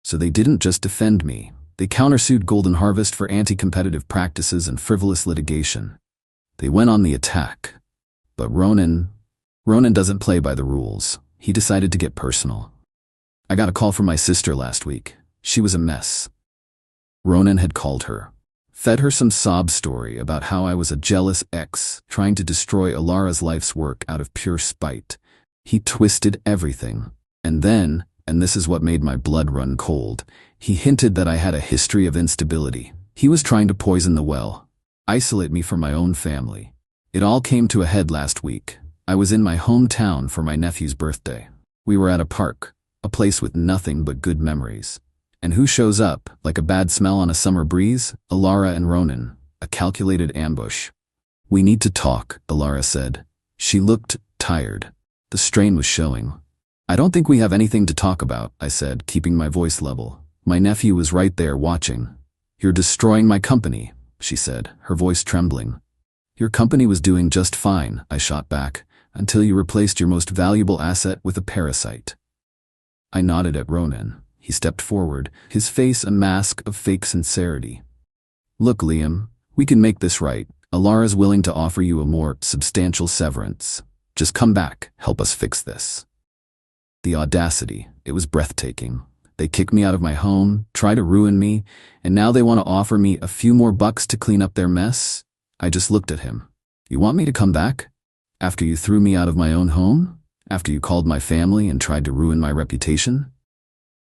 So they didn't just defend me. They countersued Golden Harvest for anti-competitive practices and frivolous litigation. They went on the attack. But Ronan doesn't play by the rules. He decided to get personal. I got a call from my sister last week. She was a mess. Ronan had called her. Fed her some sob story about how I was a jealous ex trying to destroy Alara's life's work out of pure spite. He twisted everything. And then, and this is what made my blood run cold, he hinted that I had a history of instability. He was trying to poison the well, isolate me from my own family. It all came to a head last week. I was in my hometown for my nephew's birthday. We were at a park, a place with nothing but good memories. And who shows up, like a bad smell on a summer breeze? Alara and Ronan, a calculated ambush. We need to talk, Alara said. She looked tired. The strain was showing. I don't think we have anything to talk about, I said, keeping my voice level. My nephew was right there watching. You're destroying my company, she said, her voice trembling. Your company was doing just fine, I shot back, until you replaced your most valuable asset with a parasite. I nodded at Ronan. He stepped forward, his face a mask of fake sincerity. Look, Liam, we can make this right. Alara's willing to offer you a more substantial severance. Just come back, help us fix this. The audacity, it was breathtaking. They kicked me out of my home, try to ruin me, and now they want to offer me a few more bucks to clean up their mess? I just looked at him. You want me to come back? After you threw me out of my own home? After you called my family and tried to ruin my reputation?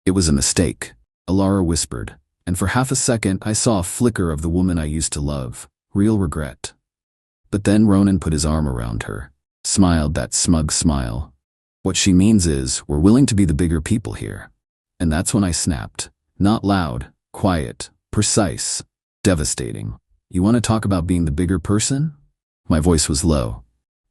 It was a mistake, Alara whispered, and for half a second I saw a flicker of the woman I used to love, real regret. But then Ronan put his arm around her, smiled that smug smile. What she means is, we're willing to be the bigger people here. And that's when I snapped. Not loud, quiet, precise, devastating. You want to talk about being the bigger person? My voice was low.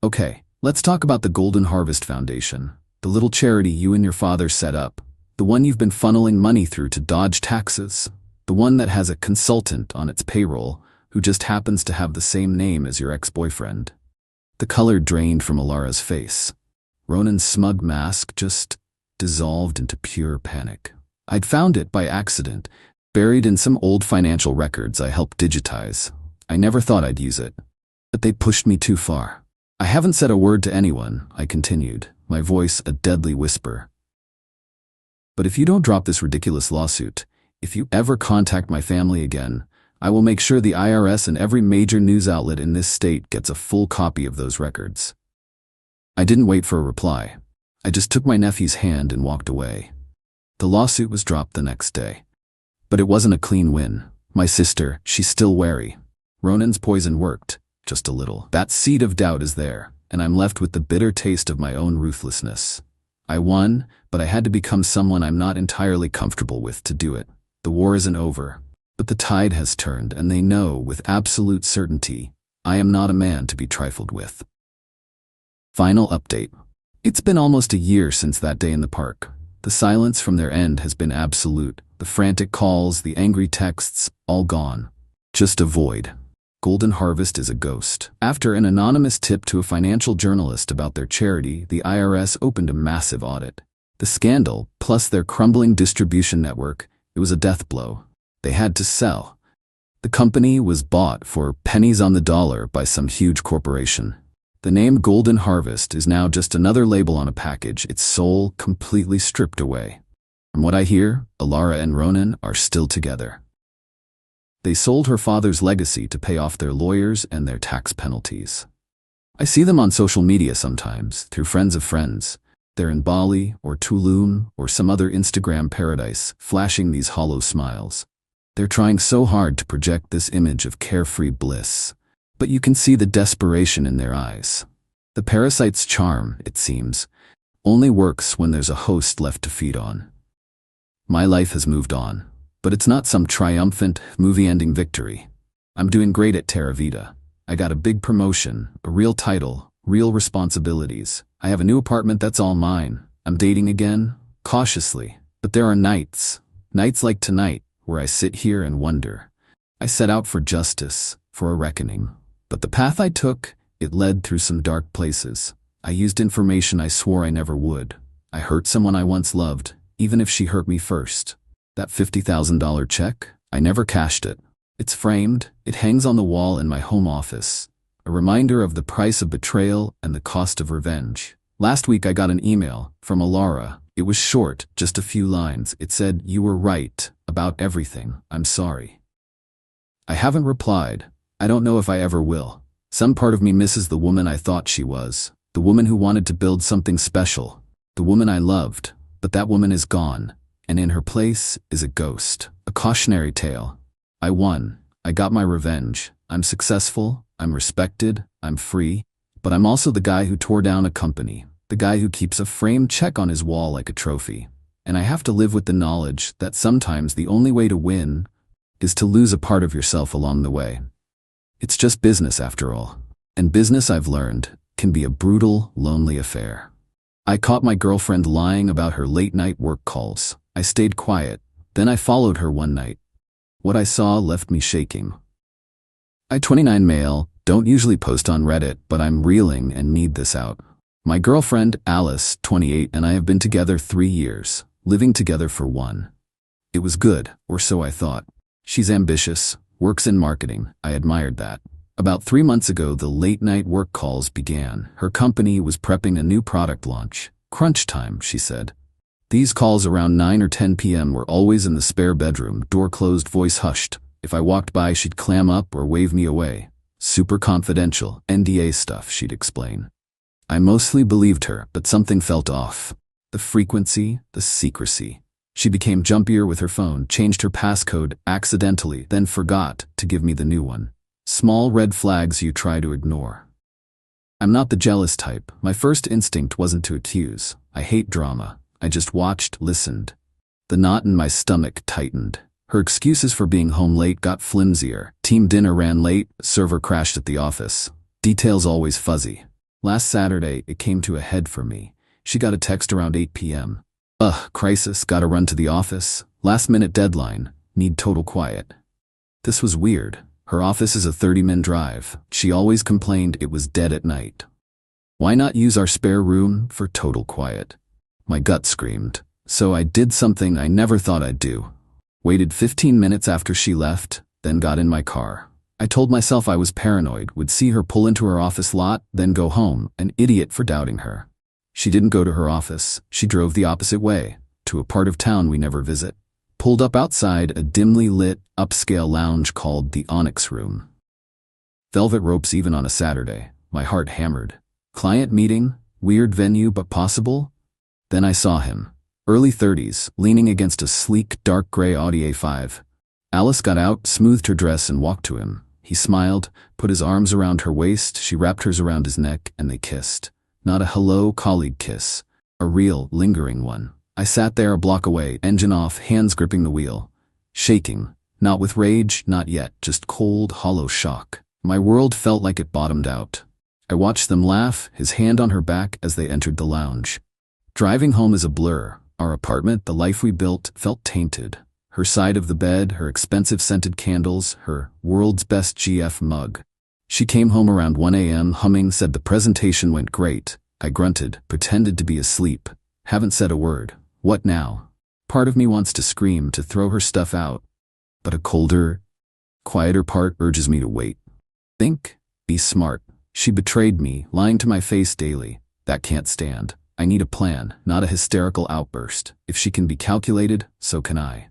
Okay, let's talk about the Golden Harvest Foundation, the little charity you and your father set up, the one you've been funneling money through to dodge taxes, the one that has a consultant on its payroll who just happens to have the same name as your ex-boyfriend. The color drained from Alara's face. Ronan's smug mask just dissolved into pure panic. I'd found it by accident, buried in some old financial records I helped digitize. I never thought I'd use it. But they pushed me too far. I haven't said a word to anyone, I continued, my voice a deadly whisper. But if you don't drop this ridiculous lawsuit, if you ever contact my family again, I will make sure the IRS and every major news outlet in this state gets a full copy of those records. I didn't wait for a reply. I just took my nephew's hand and walked away. The lawsuit was dropped the next day. But it wasn't a clean win. My sister, she's still wary. Ronan's poison worked, just a little. That seed of doubt is there, and I'm left with the bitter taste of my own ruthlessness. I won, but I had to become someone I'm not entirely comfortable with to do it. The war isn't over, but the tide has turned, and they know with absolute certainty I am not a man to be trifled with. Final update. It's been almost a year since that day in the park. The silence from their end has been absolute. The frantic calls, the angry texts, all gone. Just a void. Golden Harvest is a ghost. After an anonymous tip to a financial journalist about their charity, the IRS opened a massive audit. The scandal, plus their crumbling distribution network, it was a death blow. They had to sell. The company was bought for pennies on the dollar by some huge corporation. The name Golden Harvest is now just another label on a package, its soul completely stripped away. From what I hear, Alara and Ronan are still together. They sold her father's legacy to pay off their lawyers and their tax penalties. I see them on social media sometimes, through friends of friends. They're in Bali or Tulum or some other Instagram paradise, flashing these hollow smiles. They're trying so hard to project this image of carefree bliss. But you can see the desperation in their eyes. The parasite's charm, it seems, only works when there's a host left to feed on. My life has moved on, but it's not some triumphant, movie-ending victory. I'm doing great at Terra Vita. I got a big promotion, a real title, real responsibilities. I have a new apartment that's all mine. I'm dating again, cautiously. But there are nights like tonight, where I sit here and wonder. I set out for justice, for a reckoning. But the path I took, it led through some dark places. I used information I swore I never would. I hurt someone I once loved, even if she hurt me first. That $50,000 check, I never cashed it. It's framed, it hangs on the wall in my home office. A reminder of the price of betrayal and the cost of revenge. Last week I got an email from Alara. It was short, just a few lines. It said, "You were right about everything. I'm sorry." I haven't replied. I don't know if I ever will. Some part of me misses the woman I thought she was, the woman who wanted to build something special, the woman I loved, but that woman is gone, and in her place is a ghost, a cautionary tale. I won. I got my revenge. I'm successful, I'm respected, I'm free, but I'm also the guy who tore down a company, the guy who keeps a framed check on his wall like a trophy. And I have to live with the knowledge that sometimes the only way to win is to lose a part of yourself along the way. It's just business after all. And business, I've learned, can be a brutal, lonely affair. I caught my girlfriend lying about her late-night work calls. I stayed quiet. Then I followed her one night. What I saw left me shaking. I, 29 male, don't usually post on Reddit, but I'm reeling and need this out. My girlfriend, Alice, 28, and I have been together 3 years, living together for 1. It was good, or so I thought. She's ambitious, works in marketing. I admired that. About 3 months ago, the late-night work calls began. Her company was prepping a new product launch. Crunch time, she said. These calls around 9 or 10 p.m. were always in the spare bedroom, door closed, voice hushed. If I walked by, she'd clam up or wave me away. Super confidential, NDA stuff, she'd explain. I mostly believed her, but something felt off. The frequency, the secrecy. She became jumpier with her phone, changed her passcode accidentally, then forgot to give me the new one. Small red flags you try to ignore. I'm not the jealous type. My first instinct wasn't to accuse. I hate drama. I just watched, listened. The knot in my stomach tightened. Her excuses for being home late got flimsier. Team dinner ran late, server crashed at the office. Details always fuzzy. Last Saturday, it came to a head for me. She got a text around 8 p.m. Crisis, gotta run to the office. Last minute deadline. Need total quiet. This was weird. Her office is a 30-minute drive. She always complained it was dead at night. Why not use our spare room for total quiet? My gut screamed. So I did something I never thought I'd do. Waited 15 minutes after she left, then got in my car. I told myself I was paranoid, would see her pull into her office lot, then go home, an idiot for doubting her. She didn't go to her office. She drove the opposite way, to a part of town we never visit. Pulled up outside a dimly lit, upscale lounge called the Onyx Room. Velvet ropes even on a Saturday. My heart hammered. Client meeting? Weird venue but possible? Then I saw him. Early 30s, leaning against a sleek, dark gray Audi A5. Alice got out, smoothed her dress and walked to him. He smiled, put his arms around her waist, she wrapped hers around his neck, and they kissed. Not a hello colleague kiss. A real, lingering one. I sat there a block away, engine off, hands gripping the wheel. Shaking. Not with rage, not yet, just cold, hollow shock. My world felt like it bottomed out. I watched them laugh, his hand on her back as they entered the lounge. Driving home is a blur. Our apartment, the life we built, felt tainted. Her side of the bed, her expensive scented candles, her world's best GF mug. She came home around 1 a.m. humming, said the presentation went great. I grunted, pretended to be asleep. Haven't said a word. What now? Part of me wants to scream, to throw her stuff out. But a colder, quieter part urges me to wait. Think, be smart. She betrayed me, lying to my face daily. That can't stand. I need a plan, not a hysterical outburst. If she can be calculated, so can I.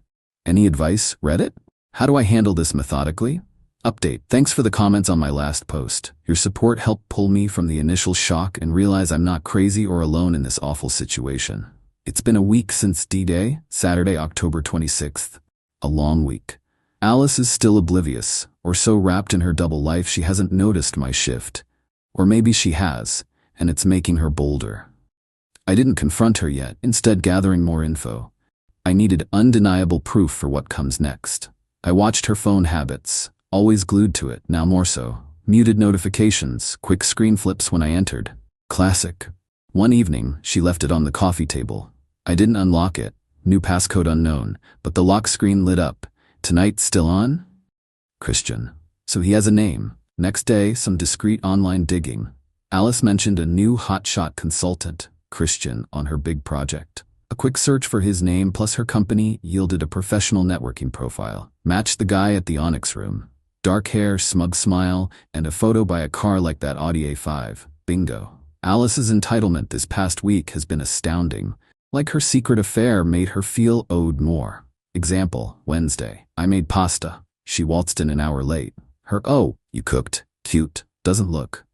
Any advice, Reddit? How do I handle this methodically? Update. Thanks for the comments on my last post. Your support helped pull me from the initial shock and realize I'm not crazy or alone in this awful situation. It's been a week since D-Day, Saturday, October 26th. A long week. Alice is still oblivious, or so wrapped in her double life she hasn't noticed my shift. Or maybe she has, and it's making her bolder. I didn't confront her yet, instead gathering more info. I needed undeniable proof for what comes next. I watched her phone habits, always glued to it, now more so. Muted notifications, quick screen flips when I entered. Classic. One evening, she left it on the coffee table. I didn't unlock it, new passcode unknown, but the lock screen lit up. Tonight still on? Christian. So he has a name. Next day, some discreet online digging. Alice mentioned a new hotshot consultant, Christian, on her big project. A quick search for his name plus her company yielded a professional networking profile. Matched the guy at the Onyx Room. Dark hair, smug smile, and a photo by a car like that Audi A5. Bingo. Alice's entitlement this past week has been astounding. Like her secret affair made her feel owed more. Example, Wednesday. I made pasta. She waltzed in an hour late. Her, oh, you cooked. Cute. Doesn't look.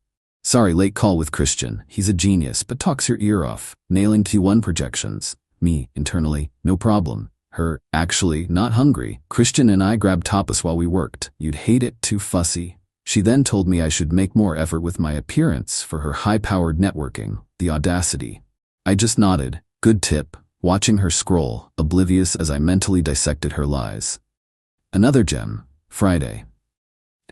Sorry, late call with Christian. He's a genius, but talks your ear off. Nailing Q1 projections. Me, internally, no problem. Her, actually, not hungry. Christian and I grabbed tapas while we worked. You'd hate it, too fussy. She then told me I should make more effort with my appearance for her high-powered networking. The audacity. I just nodded. Good tip. Watching her scroll, oblivious as I mentally dissected her lies. Another gem. Friday.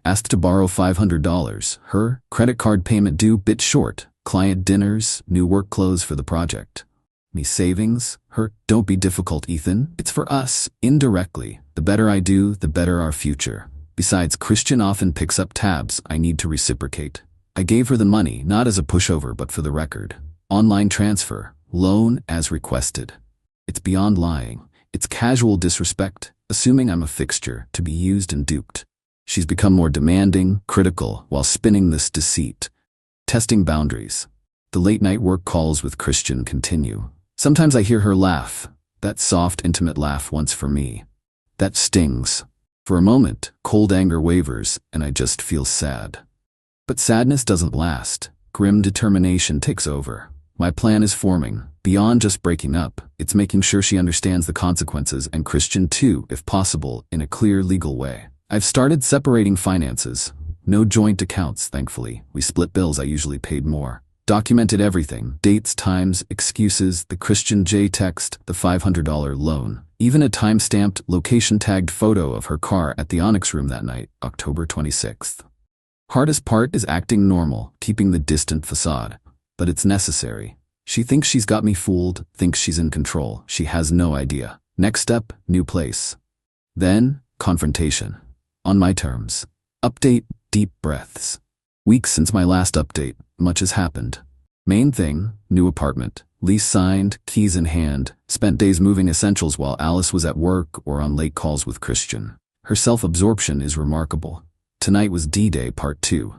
Asked to borrow $500. Her, credit card payment due, bit short. Client dinners, new work clothes for the project. Me savings. Her, don't be difficult, Ethan. It's for us. Indirectly. The better I do, the better our future. Besides, Christian often picks up tabs I need to reciprocate. I gave her the money, not as a pushover but for the record. Online transfer. Loan as requested. It's beyond lying. It's casual disrespect, assuming I'm a fixture to be used and duped. She's become more demanding, critical, while spinning this deceit. Testing boundaries. The late-night work calls with Christian continue. Sometimes I hear her laugh. That soft, intimate laugh once for me. That stings. For a moment, cold anger wavers, and I just feel sad. But sadness doesn't last. Grim determination takes over. My plan is forming. Beyond just breaking up, it's making sure she understands the consequences, and Christian too, if possible, in a clear legal way. I've started separating finances. No joint accounts, thankfully. We split bills. I usually paid more. Documented everything. Dates, times, excuses, the Christian J text, the $500 loan. Even a time-stamped, location-tagged photo of her car at the Onyx Room that night, October 26th. Hardest part is acting normal, keeping the distant facade. But it's necessary. She thinks she's got me fooled, thinks she's in control. She has no idea. Next step, new place. Then, confrontation. On my terms. Update, deep breaths. Weeks since my last update, much has happened. Main thing, new apartment. Lease signed, keys in hand. Spent days moving essentials while Alice was at work or on late calls with Christian. Her self-absorption is remarkable. Tonight was D-Day Part 2.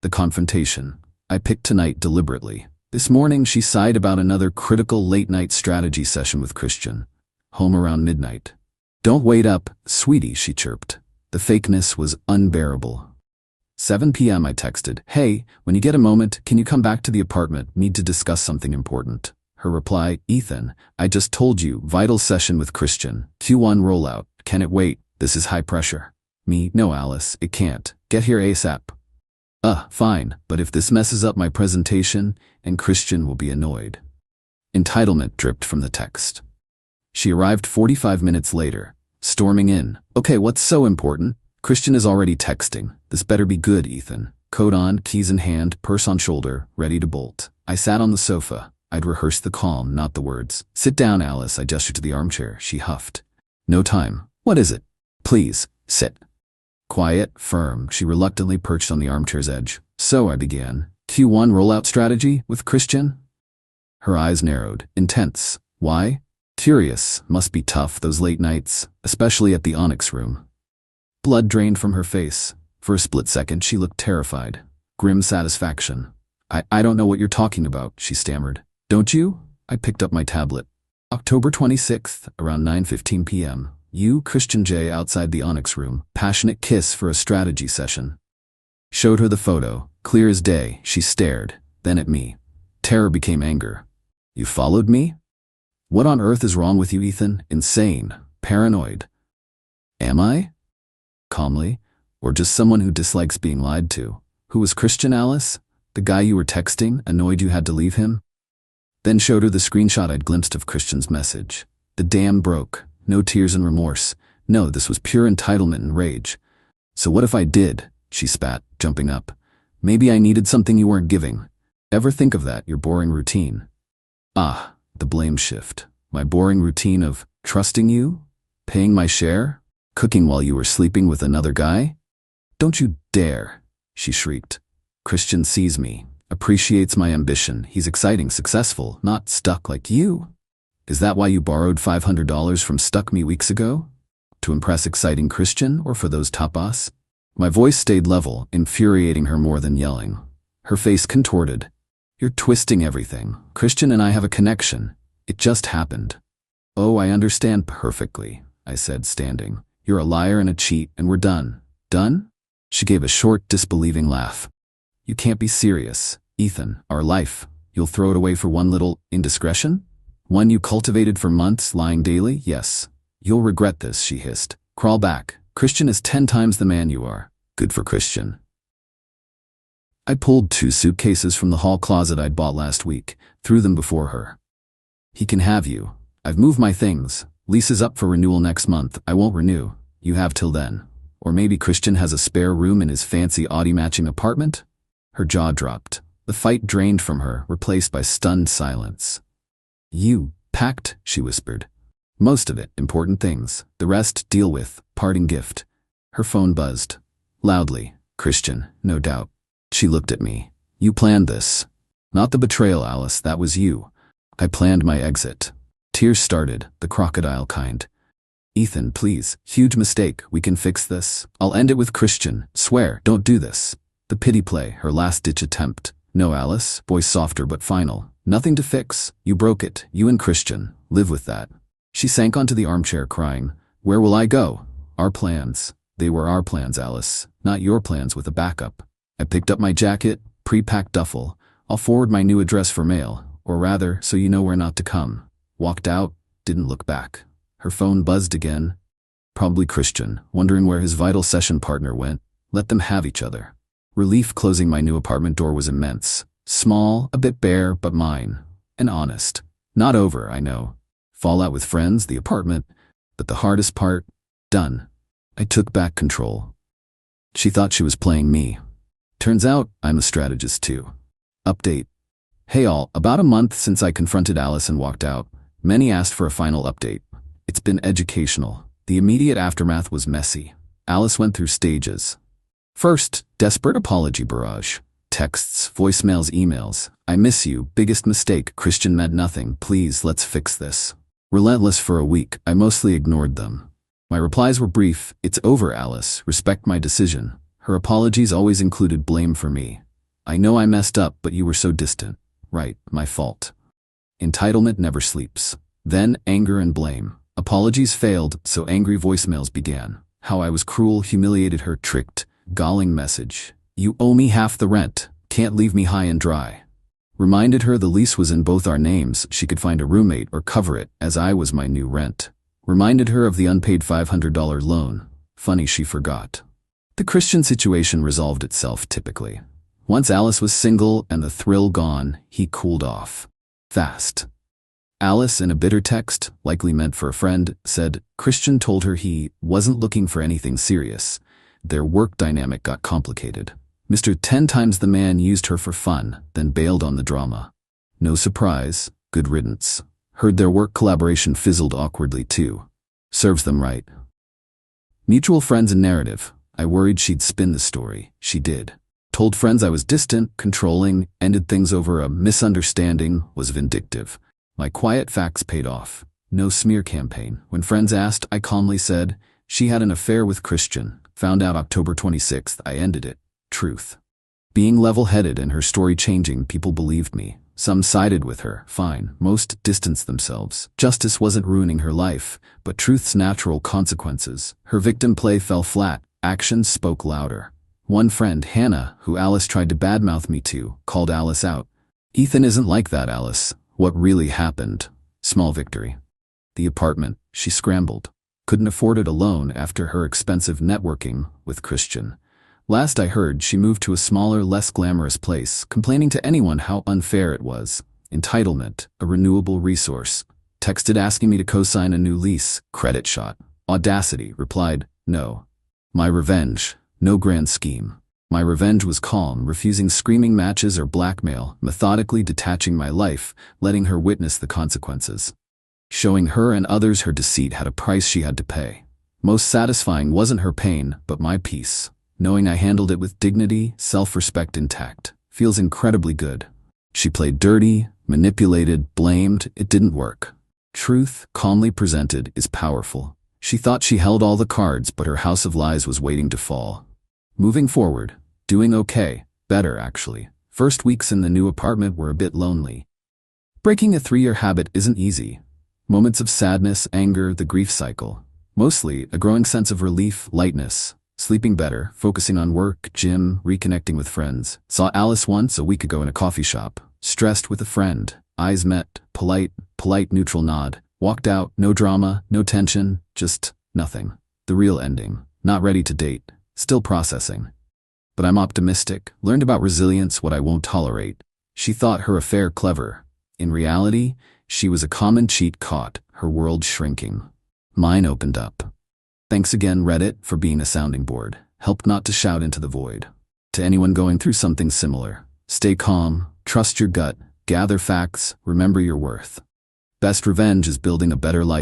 The confrontation. I picked tonight deliberately. This morning she sighed about another critical late-night strategy session with Christian. Home around midnight. "Don't wait up, sweetie," she chirped. The fakeness was unbearable. 7 p.m. I texted, "Hey, when you get a moment, can you come back to the apartment? Need to discuss something important." Her reply, "Ethan, I just told you, vital session with Christian. Q1 rollout. Can it wait? This is high pressure." Me, "No, Alice, it can't. Get here ASAP." Fine, but if this messes up my presentation, and Christian will be annoyed. Entitlement dripped from the text. She arrived 45 minutes later, storming in. "Okay, what's so important? Christian is already texting. This better be good, Ethan." Coat on, keys in hand, purse on shoulder, ready to bolt. I sat on the sofa. I'd rehearsed the calm, not the words. "Sit down, Alice." I gestured to the armchair. She huffed. "No time." "What is it?" "Please, sit." Quiet, firm, she reluctantly perched on the armchair's edge. "So," I began, "Q1 rollout strategy with Christian?" Her eyes narrowed. Intense. "Why?" "Curious. Must be tough, those late nights, especially at the Onyx Room." Blood drained from her face. For a split second, she looked terrified. Grim satisfaction. I don't know what you're talking about," she stammered. "Don't you?" I picked up my tablet. October 26th, around 9:15 p.m. You, Christian J, outside the Onyx Room. Passionate kiss for a strategy session. Showed her the photo. Clear as day. She stared, then at me. Terror became anger. "You followed me? What on earth is wrong with you, Ethan? Insane. Paranoid." "Am I?" Calmly. "Or just someone who dislikes being lied to?" "Who was Christian, Alice? The guy you were texting, annoyed you had to leave him?" Then showed her the screenshot I'd glimpsed of Christian's message. The dam broke. No tears and remorse. No, this was pure entitlement and rage. "So what if I did?" she spat, jumping up. "Maybe I needed something you weren't giving. Ever think of that, your boring routine?" The blame shift. My boring routine of trusting you? Paying my share? Cooking while you were sleeping with another guy? "Don't you dare," she shrieked. "Christian sees me, appreciates my ambition. He's exciting, successful, not stuck like you. Is that why you borrowed $500 from Stuck Me weeks ago? To impress exciting Christian, or for those tapas?" My voice stayed level, infuriating her more than yelling. Her face contorted. "You're twisting everything. Christian and I have a connection. It just happened." "Oh, I understand perfectly," I said, standing. "You're a liar and a cheat, and we're done." "Done?" She gave a short, disbelieving laugh. "You can't be serious. Ethan, our life. You'll throw it away for one little indiscretion? One you cultivated for months, lying daily? Yes. You'll regret this," she hissed. "Crawl back. Christian is 10 times the man you are." Good for Christian. I pulled 2 suitcases from the hall closet I'd bought last week, threw them before her. "He can have you. I've moved my things. Lease is up for renewal next month. I won't renew. You have till then. Or maybe Christian has a spare room in his fancy Audi-matching apartment?" Her jaw dropped. The fight drained from her, replaced by stunned silence. "You packed," she whispered. "Most of it, important things. The rest, deal with. Parting gift." Her phone buzzed. Loudly. "Christian, no doubt." She looked at me. "You planned this." "Not the betrayal, Alice, that was you. I planned my exit." Tears started, the crocodile kind. "Ethan, please. Huge mistake. We can fix this. I'll end it with Christian. Swear, don't do this." The pity play, her last-ditch attempt. "No, Alice." Voice softer but final. "Nothing to fix. You broke it. You and Christian. Live with that." She sank onto the armchair, crying. "Where will I go?" "Our plans. They were our plans, Alice. Not your plans with a backup." I picked up my jacket, pre-packed duffel. I'll forward my new address for mail, or rather, so you know where not to come. Walked out, didn't look back. Her phone buzzed again. Probably Christian, wondering where his vital session partner went. Let them have each other. Relief closing my new apartment door was immense. Small, a bit bare, but mine. And honest. Not over, I know. Fallout with friends, the apartment. But the hardest part, done. I took back control. She thought she was playing me. Turns out, I'm a strategist too. Update. Hey all, about a month since I confronted Alice and walked out. Many asked for a final update. It's been educational. The immediate aftermath was messy. Alice went through stages. First, desperate apology barrage. Texts, voicemails, emails. I miss you, biggest mistake, Christian meant nothing, please let's fix this. Relentless for a week, I mostly ignored them. My replies were brief, it's over Alice, respect my decision. Her apologies always included blame for me. I know I messed up, but you were so distant. Right, my fault. Entitlement never sleeps. Then, anger and blame. Apologies failed, so angry voicemails began. How I was cruel, humiliated her, tricked. Galling message. You owe me half the rent. Can't leave me high and dry. Reminded her the lease was in both our names, she could find a roommate or cover it, as I was my new rent. Reminded her of the unpaid $500 loan. Funny she forgot. The Christian situation resolved itself typically. Once Alice was single and the thrill gone, he cooled off. Fast. Alice, in a bitter text, likely meant for a friend, said Christian told her he wasn't looking for anything serious. Their work dynamic got complicated. Mr. 10 times the man used her for fun, then bailed on the drama. No surprise, good riddance. Heard their work collaboration fizzled awkwardly too. Serves them right. Mutual friends and narrative. I worried she'd spin the story. She did. Told friends I was distant, controlling, ended things over a misunderstanding, was vindictive. My quiet facts paid off. No smear campaign. When friends asked, I calmly said, she had an affair with Christian. Found out October 26th, I ended it. Truth. Being level-headed and her story changing, people believed me. Some sided with her, fine. Most distanced themselves. Justice wasn't ruining her life, but truth's natural consequences. Her victim play fell flat. Actions spoke louder. One friend, Hannah, who Alice tried to badmouth me to, called Alice out. Ethan isn't like that, Alice. What really happened? Small victory. The apartment. She scrambled. Couldn't afford it alone after her expensive networking with Christian. Last I heard, she moved to a smaller, less glamorous place, complaining to anyone how unfair it was. Entitlement, a renewable resource. Texted asking me to co-sign a new lease. Credit shot. Audacity, replied, no. My revenge. No grand scheme. My revenge was calm, refusing screaming matches or blackmail, methodically detaching my life, letting her witness the consequences. Showing her and others her deceit had a price she had to pay. Most satisfying wasn't her pain, but my peace. Knowing I handled it with dignity, self-respect intact. Feels incredibly good. She played dirty, manipulated, blamed, it didn't work. Truth, calmly presented, is powerful. She thought she held all the cards, but her house of lies was waiting to fall. Moving forward, doing okay, better actually. First weeks in the new apartment were a bit lonely. Breaking a 3-year habit isn't easy. Moments of sadness, anger, the grief cycle. Mostly, a growing sense of relief, lightness. Sleeping better, focusing on work, gym, reconnecting with friends. Saw Alice once a week ago in a coffee shop. Stressed with a friend. Eyes met, polite, neutral nod. Walked out, no drama, no tension, just nothing. The real ending. Not ready to date. Still processing. But I'm optimistic. Learned about resilience, what I won't tolerate. She thought her affair clever. In reality, she was a common cheat caught, her world shrinking. Mine opened up. Thanks again, Reddit, for being a sounding board. Helped not to shout into the void. To anyone going through something similar, stay calm, trust your gut, gather facts, remember your worth. Best revenge is building a better life.